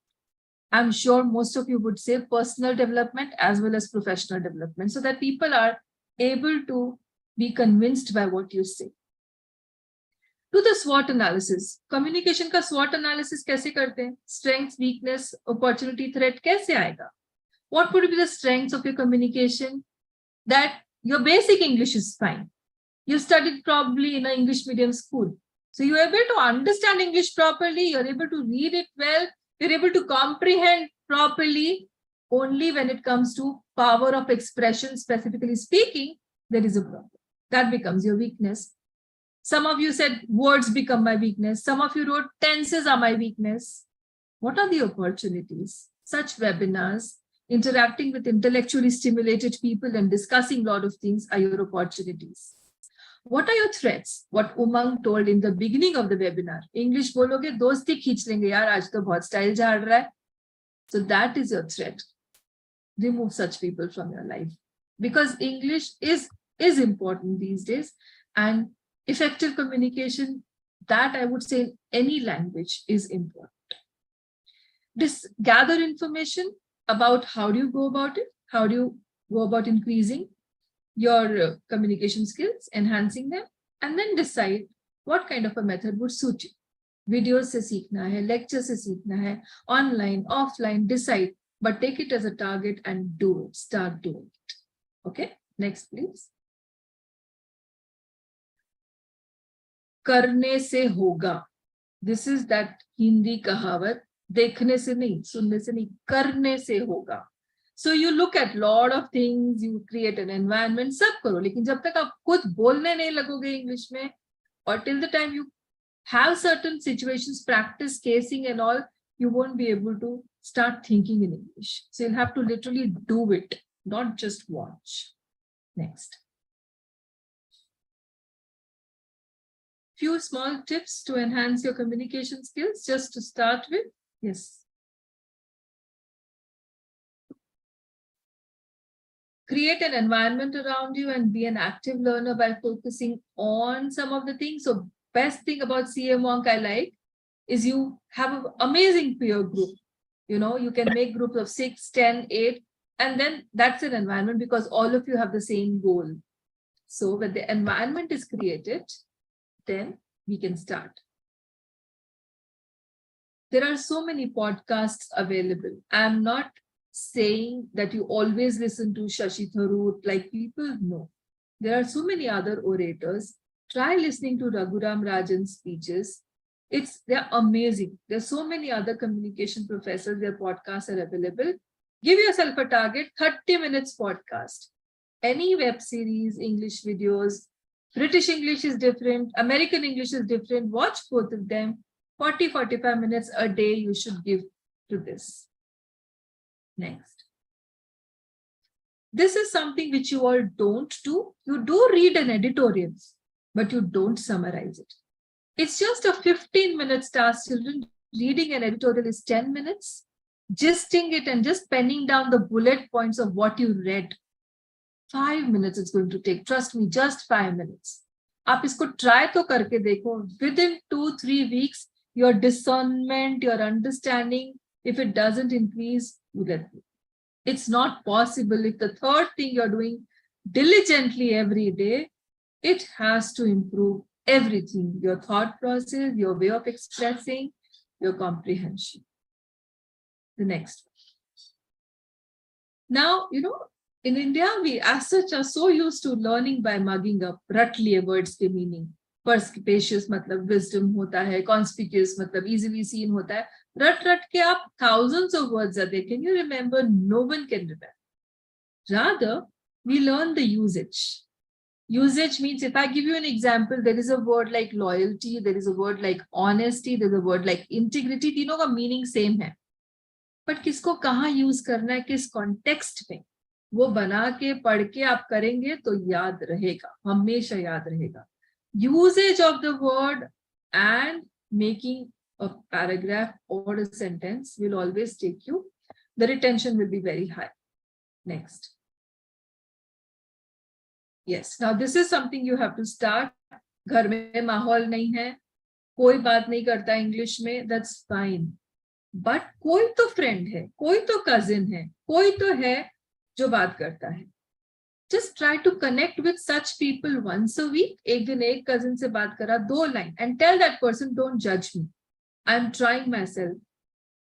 I'm sure most of you would say personal development as well as professional development, so that people are able to be convinced by what you say. Do the SWOT analysis. Communication का SWOT analysis कैसे करते हैं? Strengths, weakness, opportunity, threat कैसे आएगा? What would be the strengths of your communication? That your basic English is fine. You studied probably in an English medium school. So you're able to understand English properly, you're able to read it well, you're able to comprehend properly. Only when it comes to power of expression, specifically speaking, there is a problem. That becomes your weakness. Some of you said words become my weakness. Some of you wrote tenses are my weakness. What are the opportunities? Such webinars, interacting with intellectually stimulated people and discussing a lot of things are your opportunities. What are your threats? What Umang told in the beginning of the webinar. English bologe, dosti khich lenge yaar, aaj to bahut style jhad raha hai. So that is your threat. Remove such people from your life. Because English is important these days, and effective communication, that I would say in any language is important. Gather information about how do you go about it, how do you go about increasing your communication skills, enhancing them, and then decide what kind of a method would suit you. Videos se seekhna hai, lectures se seekhna hai, online, offline, decide, but take it as a target and do it, start doing it. Okay, next please. Karne se hoga. This is that Hindi kahavat, dekhne se nahi, sunne se nahi, karne se hoga. So you look at lot of things, you create an environment, सब करो, लेकिन जब तक आप खुद बोलने नहीं लगोगे इंग्लिश में, or till the time you have certain situations, practice casing and all, you won't be able to start thinking in English. So you'll have to literally do it, not just watch. Next. Few small tips to enhance your communication skills, just to start with. Yes. Create an environment around you and be an active learner by focusing on some of the things. So best thing about CA Monk I like is you have an amazing peer group. You know, you can make groups of 6, 10, 8, and then that's an environment because all of you have the same goal. So when the environment is created, then we can start. There are so many podcasts available. I'm not saying that you always listen to Shashi Tharoor like people? No. There are so many other orators. Try listening to Raghuram Rajan's speeches. They're amazing. There's so many other communication professors, their podcasts are available. Give yourself a target, 30 minutes podcast. Any web series, English videos, British English is different, American English is different. Watch both of them. 40, 45 minutes a day you should give to this. Next. This is something which you all don't do. You do read an editorial, but you don't summarize it. It's just a 15 minutes task, children. Reading an editorial is 10 minutes. Gisting it and just penning down the bullet points of what you read. 5 minutes it's going to take. Trust me, just 5 minutes. आप इसको try तो करके देखो. Within 2-3 weeks, your discernment, your understanding, if it doesn't increase, you let go. It's not possible. If the third thing you're doing diligently every day, it has to improve everything. Your thought process, your way of expressing, your comprehension. The next one. Now, in India, we as such are so used to learning by mugging up. Rat liye words ke meaning. Perspicacious matlab wisdom hota hai, conspicuous matlab easily seen hota hai. Rat ke aap thousands of words are there. Can you remember? No one can remember. Rather, we learn the usage. Usage means, if I give you an example, there is a word like loyalty, there is a word like honesty, there's a word like integrity. तीनों का meaning same है. But किसको कहाँ use करना है, किस context में, वो बना के पढ़ के आप करेंगे तो याद रहेगा, हमेशा याद रहेगा. Usage of the word and making a paragraph or a sentence will always take you. The retention will be very high. Next. Yes, now this is something you have to start. घर में माहौल नहीं है, कोई बात नहीं करता English में, that's fine. But कोई तो friend है, कोई तो cousin है, कोई तो है जो बात करता है. Just try to connect with such people once a week. एक दिन एक cousin से बात करा, 2 line, and tell that person, don't judge me. I'm trying myself.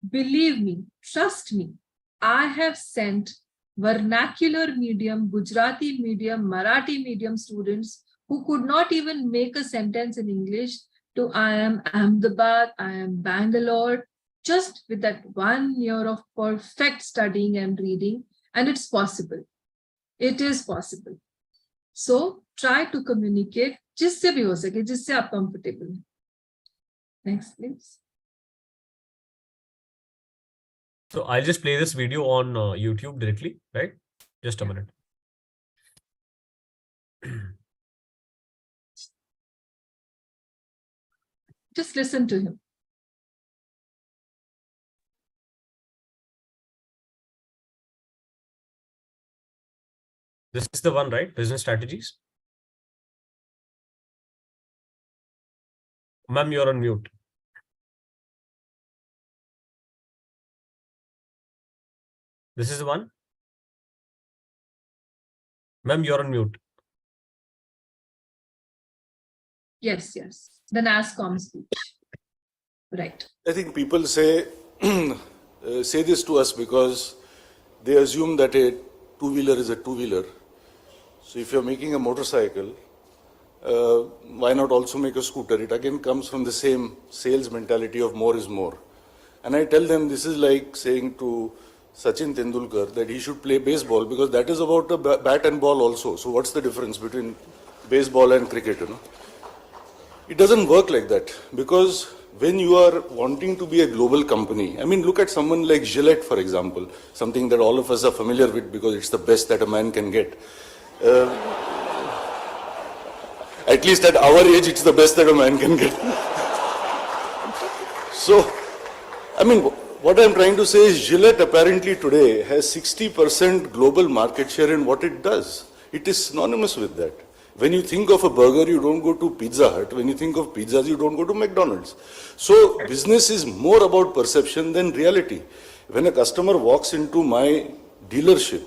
Believe me, trust me. I have sent vernacular medium, Gujarati medium, Marathi medium students who could not even make a sentence in English to I am Ahmedabad, I am Bangalore, just with that 1 year of perfect studying and reading, and it's possible. It is possible. So try to communicate जिससे भी हो सके, जिससे आप comfortable हैं. Next, please. So I'll just play this video on YouTube directly, right? Just a minute. Just listen to him. This is the one, right? Business strategies. Ma'am, you're on mute. This is the one. Ma'am, you're on mute. Yes, yes. The NASCOM speech. Right. I think people say say this to us because they assume that a two-wheeler is a two-wheeler. So if you're making a motorcycle, why not also make a scooter? It again comes from the same sales mentality of more is more. And I tell them this is like saying to Sachin Tendulkar that he should play baseball because that is about a bat and ball also. So what's the difference between baseball and cricket? It doesn't work like that because when you are wanting to be a global company, I mean, look at someone like Gillette, for example, something that all of us are familiar with because it's the best that a man can get. At least at our age, it's the best that a man can get. So, I mean, what I'm trying to say is Gillette apparently today has 60% global market share in what it does. It is synonymous with that. When you think of a burger, you don't go to Pizza Hut. When you think of pizzas, you don't go to McDonald's. So business is more about perception than reality. When a customer walks into my dealership,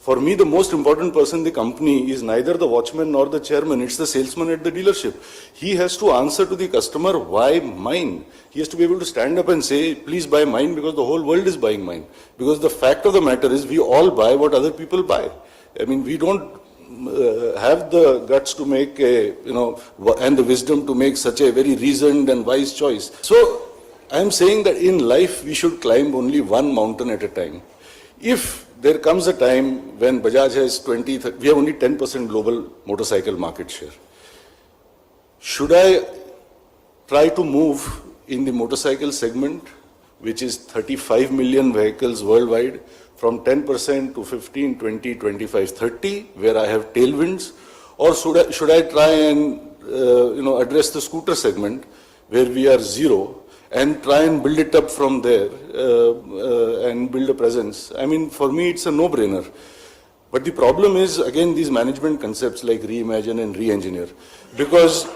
For me, the most important person in the company is neither the watchman nor the chairman, it's the salesman at the dealership. He has to answer to the customer, why mine? He has to be able to stand up and say, please buy mine because the whole world is buying mine. Because the fact of the matter is we all buy what other people buy. I mean, we don't have the guts to make and the wisdom to make such a very reasoned and wise choice. So I am saying that in life we should climb only one mountain at a time. If there comes a time when Bajaj has 20, we have only 10% global motorcycle market share. Should I try to move in the motorcycle segment, which is 35 million vehicles worldwide, from 10% to 15, 20, 25, 30, where I have tailwinds? Or should I try and address the scooter segment, where we are zero, and try and build it up from there and build a presence? I mean, for me, it's a no-brainer. But the problem is, again, these management concepts like reimagine and re-engineer. Because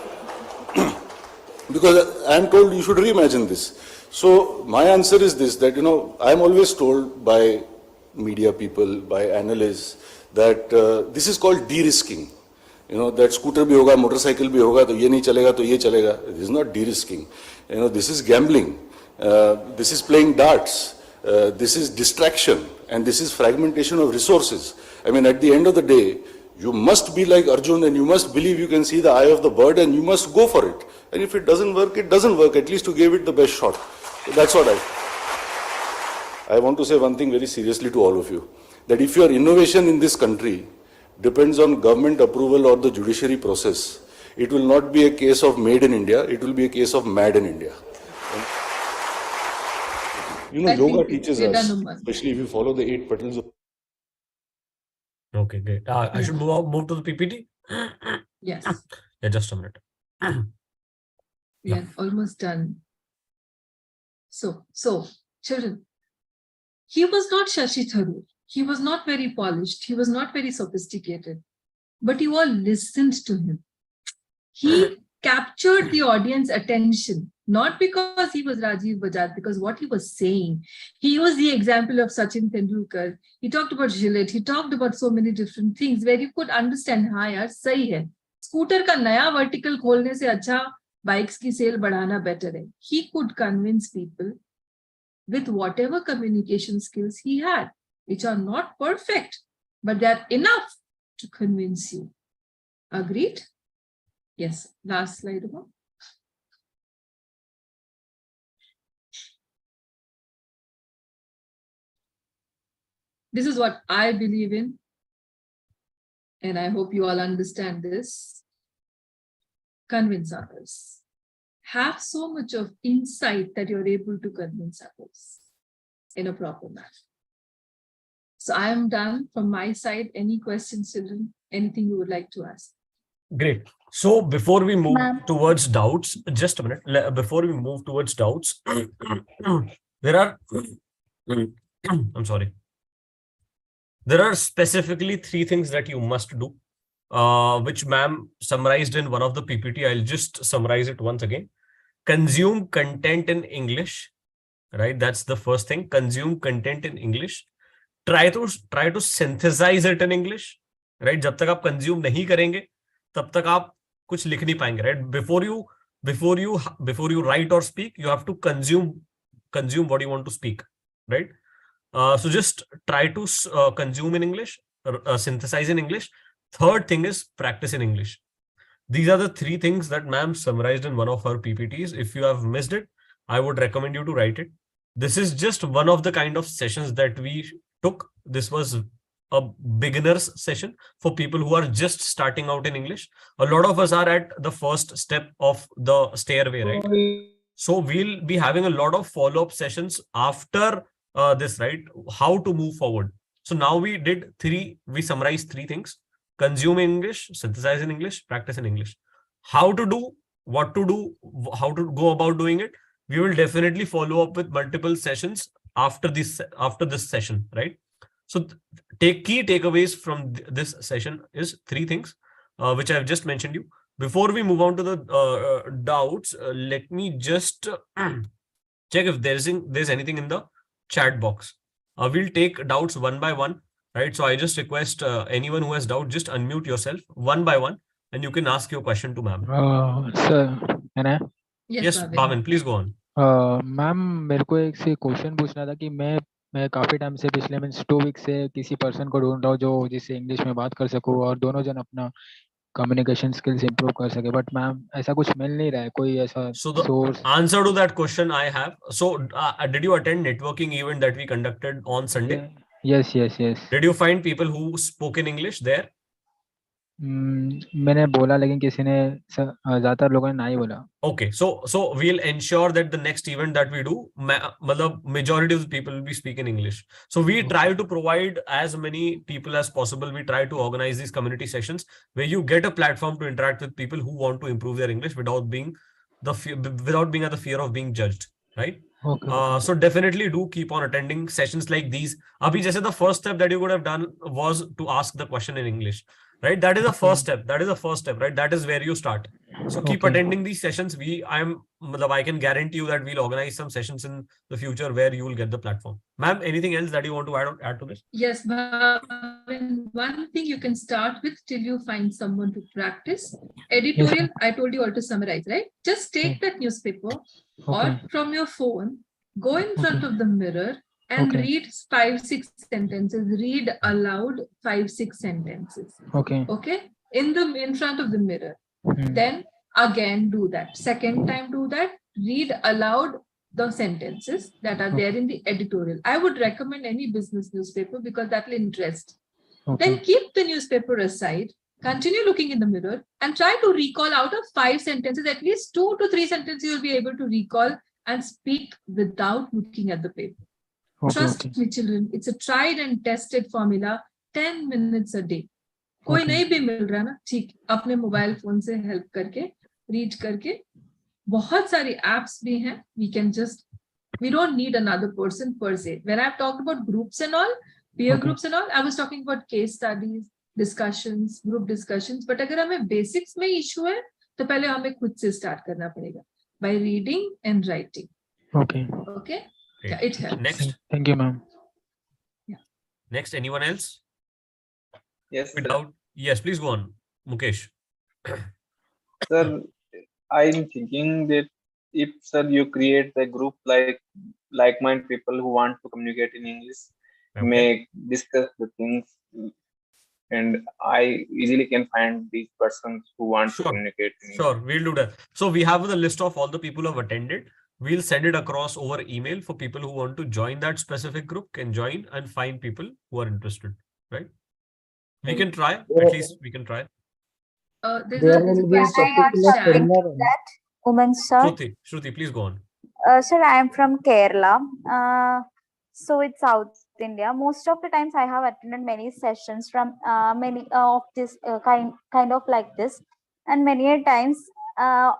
I'm told you should reimagine this. So my answer is this, that, I'm always told by media people, by analysts, that this is called de-risking. That scooter bhi hoga, motorcycle bhi hoga, to ye nahi chalega, to ye chalega. This is not de-risking. This is gambling. This is playing darts. This is distraction. And this is fragmentation of resources. I mean, at the end of the day, you must be like Arjun and you must believe you can see the eye of the bird and you must go for it. And if it doesn't work, it doesn't work. At least you gave it the best shot. So that's what I want to say one thing very seriously to all of you. That if your innovation in this country depends on government approval or the judiciary process, it will not be a case of made in India, it will be a case of mad in India. Yoga teaches us, especially if you follow the 8 petals of... Okay, great. I should move to the PPT? Yes. Yeah, just a minute. We are almost done. So, children, he was not Shashi Tharoor. He was not very polished. He was not very sophisticated. But you all listened to him. He captured the audience attention, not because he was Rajiv Bajaj, because what he was saying. He used the example of Sachin Tendulkar. He talked about Gillette. He talked about so many different things where you could understand, हाँ यार सही है. Scooter का नया vertical खोलने से अच्छा bikes की sale बढ़ाना better है. He could convince people with whatever communication skills he had, which are not perfect, but they're enough to convince you. Agreed? Yes. Last slide. This is what I believe in, and I hope you all understand this. Convince others. Have so much of insight that you're able to convince others in a proper manner. So I am done from my side. Any questions, children? Anything you would like to ask? Great. So before we move towards doubts, just a minute. Before we move towards doubts, there are, I'm sorry. There are specifically 3 things that you must do, which ma'am summarized in one of the PPT. I'll just summarize it once again. Consume content in English, right? That's the first thing. Consume content in English. Try to synthesize it in English, right? जब तक आप consume नहीं करेंगे, तब तक आप कुछ लिख नहीं पाएंगे, right? Before you write or speak, you have to consume what you want to speak, right? So just try to consume in English, synthesize in English. Third thing is practice in English. These are the 3 things that ma'am summarized in one of her PPTs. If you have missed it, I would recommend you to write it. This is just one of the kind of sessions that we took. This was a beginner's session for people who are just starting out in English. A lot of us are at the first step of the stairway, right? So we'll be having a lot of follow-up sessions after this, right? How to move forward. So now we summarized 3 things: consume in English, synthesize in English, practice in English. How to do, what to do, how to go about doing it. We will definitely follow up with multiple sessions after this session, right? So key takeaways from this session is 3 things, which I've just mentioned you. Before we move on to the doubts, let me just check if there's anything in the chat box. We'll take doubts one by one. right? So I just request anyone who has doubt, just unmute yourself one by one, and you can ask your question to ma'am. Sir, can I? Yes, Bhavin, please go on. Ma'am मेरे को एक से question पूछना था कि मैं काफ़ी time से पिछले मीन्स 2 वीक से किसी पर्सन को ढूंढ रहा हूँ जो जिससे इंग्लिश में बात कर सकूँ और दोनों जन अपना कम्युनिकेशन स्किल्स इंप्रूव कर सके, बट मैम ऐसा कुछ मिल नहीं रहा है, कोई ऐसा So the source. answer to that question I have. So did you attend networking event that we conducted on Sunday? Yes. Did you find people who spoke in English there? मैंने बोला लेकिन किसी ने ज़्यादातर लोगों ने नहीं बोला. Okay, so we'll ensure that the next event that we do, majority of the people will be speaking English. So we try to provide as many people as possible. We try to organize these community sessions where you get a platform to interact with people who want to improve their English without being at the fear of being judged, right? Okay. So definitely do keep on attending sessions like these. Abhi, jaise the first step that you could have done was to ask the question in English, right? That is the first step. Right? That is where you start. So keep attending these sessions. I can guarantee you that we'll organize some sessions in the future where you will get the platform. Ma'am, anything else that you want to add to this? Yes, one thing you can start with till you find someone to practice. Editorial, I told you all to summarize, right? Just take that newspaper or from your phone, go in front of the mirror and read 5-6 sentences. Read aloud 5-6 sentences. Okay. In front of the mirror. Then again do that. Second time do that. Read aloud the sentences that are there in the editorial. I would recommend any business newspaper because that will interest. Then keep the newspaper aside, continue looking in the mirror and try to recall out of 5 sentences, at least 2 to 3 sentences you'll be able to recall and speak without looking at the paper. Trust me, children, it's a tried and tested formula, 10 minutes a day. कोई नहीं भी मिल रहा ना, ठीक, अपने mobile phone से help करके read करके, बहुत सारी एप्स भी हैं. We don't need another person per se. When I've talked about groups and all, peer groups and all, I was talking about case studies, discussions, group discussions. But अगर हमें basics में issue है, तो पहले हमें खुद से start करना पड़ेगा by reading and writing. Okay. Yeah, it helps. Next. Thank you, ma'am. Yeah. Next, anyone else? Yes, Without, yes, please go on, Mukesh. Sir, I'm thinking that if, sir, you create a group like-minded people who want to communicate in English, may discuss the things, and I easily can find these persons who want to communicate in English. Sure, we'll do that. So we have the list of all the people who have attended. We'll send it across over email for people who want to join that specific group can join and find people who are interested, right? We can try, at least we can try. There will be that woman, sir. Shruti, please go on. Sir, I am from Kerala. So it's South India. Most of the times I have attended many sessions from many of this kind of like this. And many a times,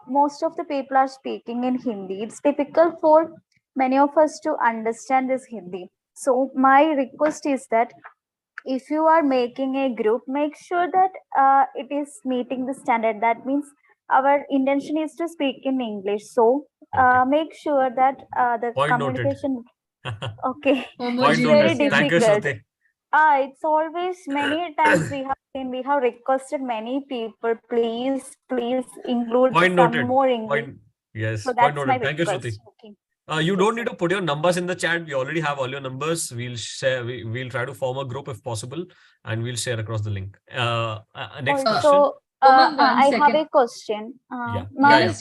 most of the people are speaking in Hindi. It's difficult for many of us to understand this Hindi. So my request is that if you are making a group, make sure that it is meeting the standard. That means our intention is to speak in English. So make sure that the Point communication. Noted. It's very difficult. Thank you, Shruti. It's always many times we have requested many people, please include Point some noted. more English. Yes, So point that's my noted. Thank you, request. Shruti. You don't need to put your numbers in the chat. We already have all your numbers. We'll share. We'll try to form a group if possible, and we'll share across the link. Next question. Also, I have a question. Ma'am,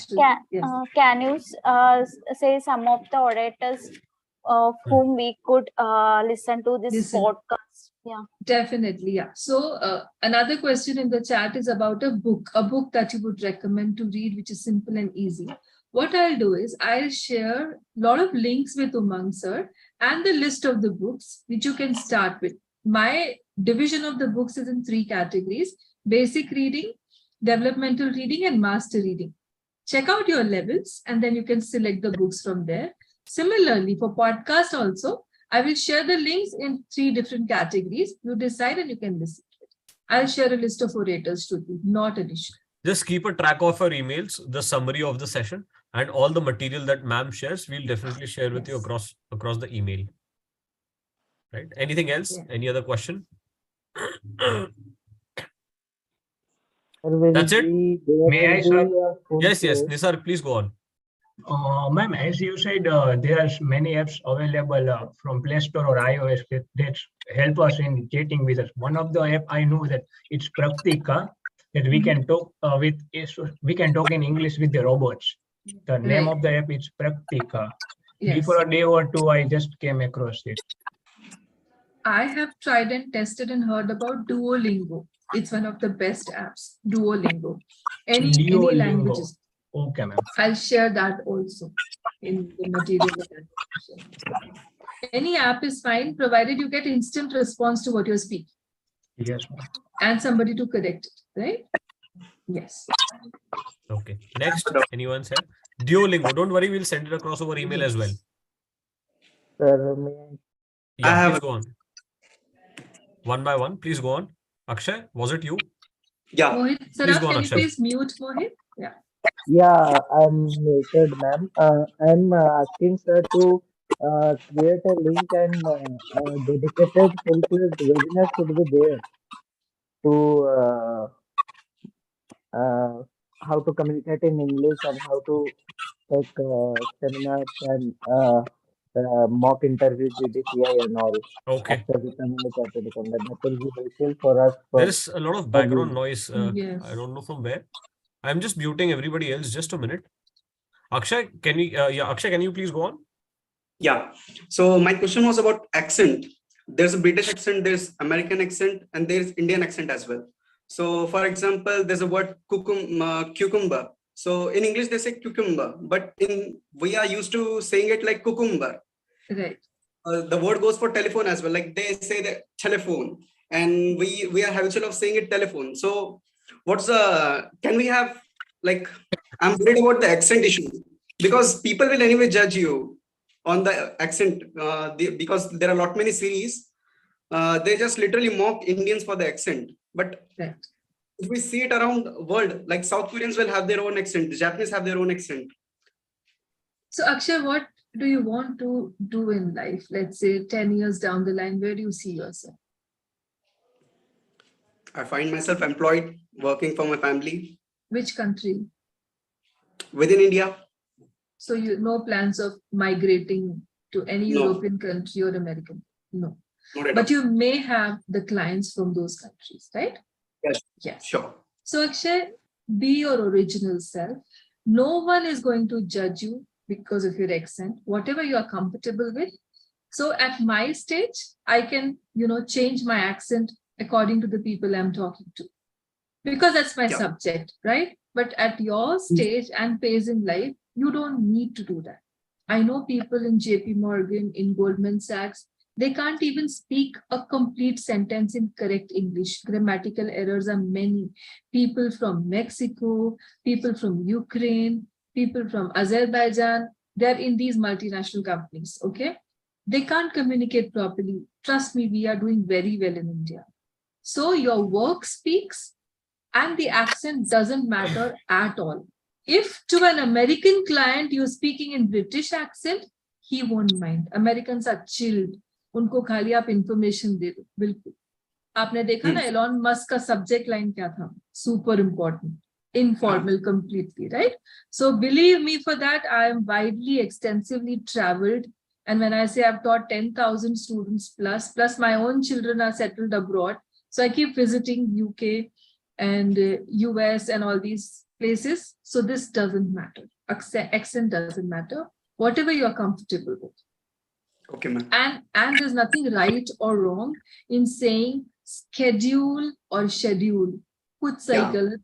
can you say some of the orators of whom we could listen to this podcast? Yeah. Definitely, yeah. So another question in the chat is about a book that you would recommend to read, which is simple and easy. What I'll do is I'll share a lot of links with Umang sir and the list of the books which you can start with. My division of the books is in 3 categories: basic reading, developmental reading, and master reading. Check out your levels and then you can select the books from there. Similarly, for podcast also, I will share the links in 3 different categories. You decide and you can listen to it. I'll share a list of orators to you, not an issue. Just keep a track of our emails, the summary of the session, and all the material that ma'am shares, we'll definitely share with you across the email. Right? Anything else? Any other question? That's it. May I, sir? Yes, Nisar, please go on. Ma'am, as you said, there are many apps available from Play Store or iOS that help us in chatting with us. One of the app I know that it's Praktika, that we can talk we can talk in English with the robots. The name of the app is Praktika. Before a day or two, I just came across it. I have tried and tested and heard about Duolingo. It's one of the best apps. Duolingo. Any languages. Okay, ma'am. I'll share that also in the material. Any app is fine, provided you get instant response to what you're speaking. Yes, ma'am. And somebody to correct it, right? Yes. Okay. Next, anyone said? Duolingo. Don't worry, we'll send it across over email as well. Yeah, please go on. One by one, please go on. Akshay, was it you? Yeah. Mohit, sir, Please go on, can you Akshay. please mute Mohit? Yeah. Yeah, I'm muted, ma'am. I'm asking sir to create a link and dedicated full-fledged webinar should be there to how to communicate in English and how to take seminars and mock interviews with the CI and all. Okay. After the communicated content, that will be helpful for us. There is a lot of background noise. Yes. I don't know from where. I'm just muting everybody else. Just a minute. Akshay, can you? Akshay, can you please go on? Yeah. So my question was about accent. There's a British accent, there's American accent, and there's Indian accent as well. So, for example, there's a word cucumber. So in English they say cucumber, but we are used to saying it like cucumber. Right. The word goes for telephone as well. Like they say that telephone, and we are habitual of saying it telephone. So can we have, like, I'm worried about the accent issue because people will anyway judge you on the accent because there are many series. They just literally mock Indians for the accent. But if we see it around the world, like South Koreans will have their own accent, the Japanese have their own accent. So Akshay, what do you want to do in life? Let's say 10 years down the line, where do you see yourself? I find myself employed, working for my family. Which country? Within India. So you no plans of migrating to any No. European country or American? No. Not at But all. you may have the clients from those countries, right? Yes. Yes. Sure. So Akshay, be your original self. No one is going to judge you because of your accent, whatever you are comfortable with. So at my stage, I can, change my accent according to the people I'm talking to, because that's my subject, right? But at your stage and phase in life, you don't need to do that. I know people in JP Morgan, in Goldman Sachs, they can't even speak a complete sentence in correct English. Grammatical errors are many. People from Mexico, people from Ukraine, people from Azerbaijan, they're in these multinational companies, okay? They can't communicate properly. Trust me, we are doing very well in India. So your work speaks and the accent doesn't matter at all. If to an American client you're speaking in British accent, he won't mind. Americans are chilled. उनको खाली आप information दे दो, बिल्कुल. आपने देखा ना Elon Musk का subject line क्या था? Super important, informal completely, right? So believe me for that, I am widely, extensively traveled. And when I say I've taught 10,000 students plus my own children are settled abroad. So I keep visiting UK and US and all these places. So this doesn't matter. Accent doesn't matter. Whatever you're comfortable with. Okay, ma'am. And there's nothing right or wrong in saying schedule or schedule. Put cycle,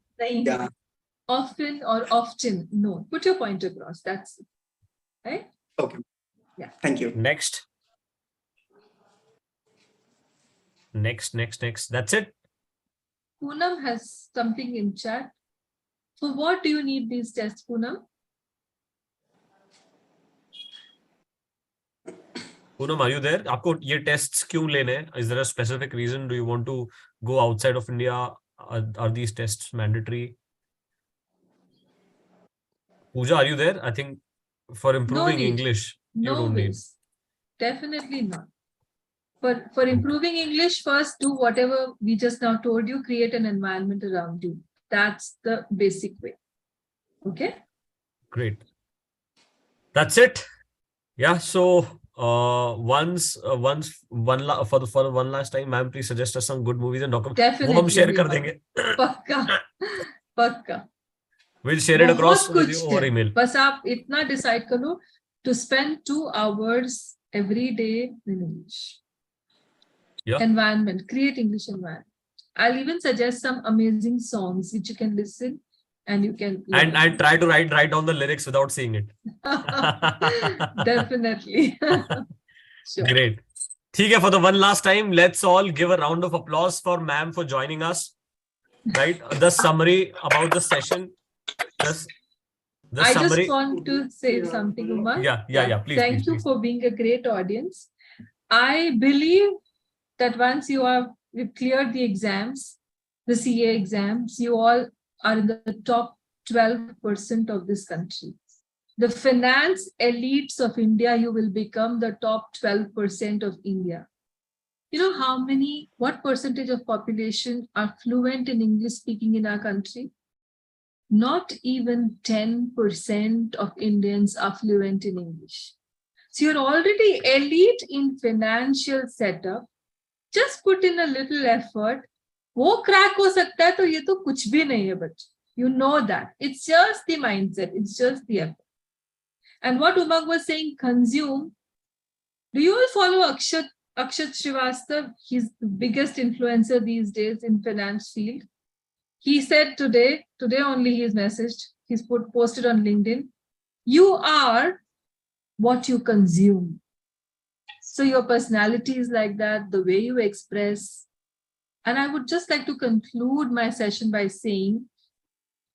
often or often. No, put your point across. That's it. Right? Okay. Yeah. Thank you. Next. Next. That's it. Poonam has something in chat. For what do you need these tests, Poonam? Poonam, are you there? आपको ये tests क्यों लेने हैं? Is there a specific reason? Do you want to go outside of India? Are these tests mandatory? Pooja, are you there? I think for improving need. English, you No don't need. ways. Definitely not. For improving English, first do whatever we just now told you, create an environment around you. That's the basic way. Okay? Great. That's it. Yeah. So for the one last time, ma'am, please suggest us some good movies and documents. Definitely. वो हम share कर देंगे. पक्का. We'll share it across with you over email. बस आप इतना decide करो to spend 2 hours every day in English. Yeah. Environment, create English environment. I'll even suggest some amazing songs which you can listen and you can learn. And try to write down the lyrics without seeing it. Definitely. Sure. Great. ठीक है, for the one last time, let's all give a round of applause for ma'am for joining us. Right? The summary about the session. I just want to say something, Umar. Yeah. Please. Thank you for being a great audience. I believe that once you've cleared the exams, the CA exams, you all are in the top 12% of this country. The finance elites of India, you will become the top 12% of India. You know what percentage of population are fluent in English speaking in our country? Not even 10% of Indians are fluent in English. So you're already elite in financial setup. Just put in a little effort. वो crack हो सकता है तो ये तो कुछ भी नहीं है बच्चे. You know that. It's just the mindset. It's just the effort. And what Umang was saying, consume. Do you all follow Akshat Srivastav? He's the biggest influencer these days in finance field. He said today only he's messaged, he's posted on LinkedIn, you are what you consume. So your personality is like that, the way you express. And I would just like to conclude my session by saying,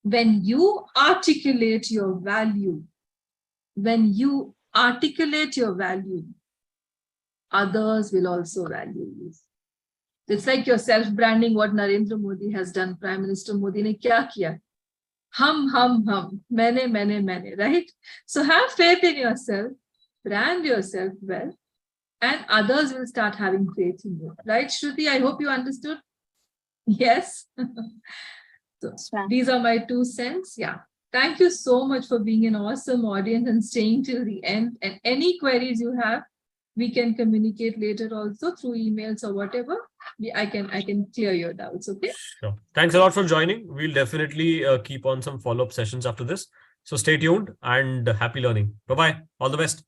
when you articulate your value, others will also value you. It's like your self-branding, what Narendra Modi has done. Prime Minister Modi ne kya kiya? Hum, maine, right? So have faith in yourself, brand yourself well, and others will start having faith in you. Right, Shruti? I hope you understood. Yes. So these are my 2 cents. Yeah. Thank you so much for being an awesome audience and staying till the end. And any queries you have, we can communicate later also through emails or whatever. I can clear your doubts. Okay. Sure. Thanks a lot for joining. We'll definitely keep on some follow-up sessions after this. So stay tuned and happy learning. Bye-bye. All the best.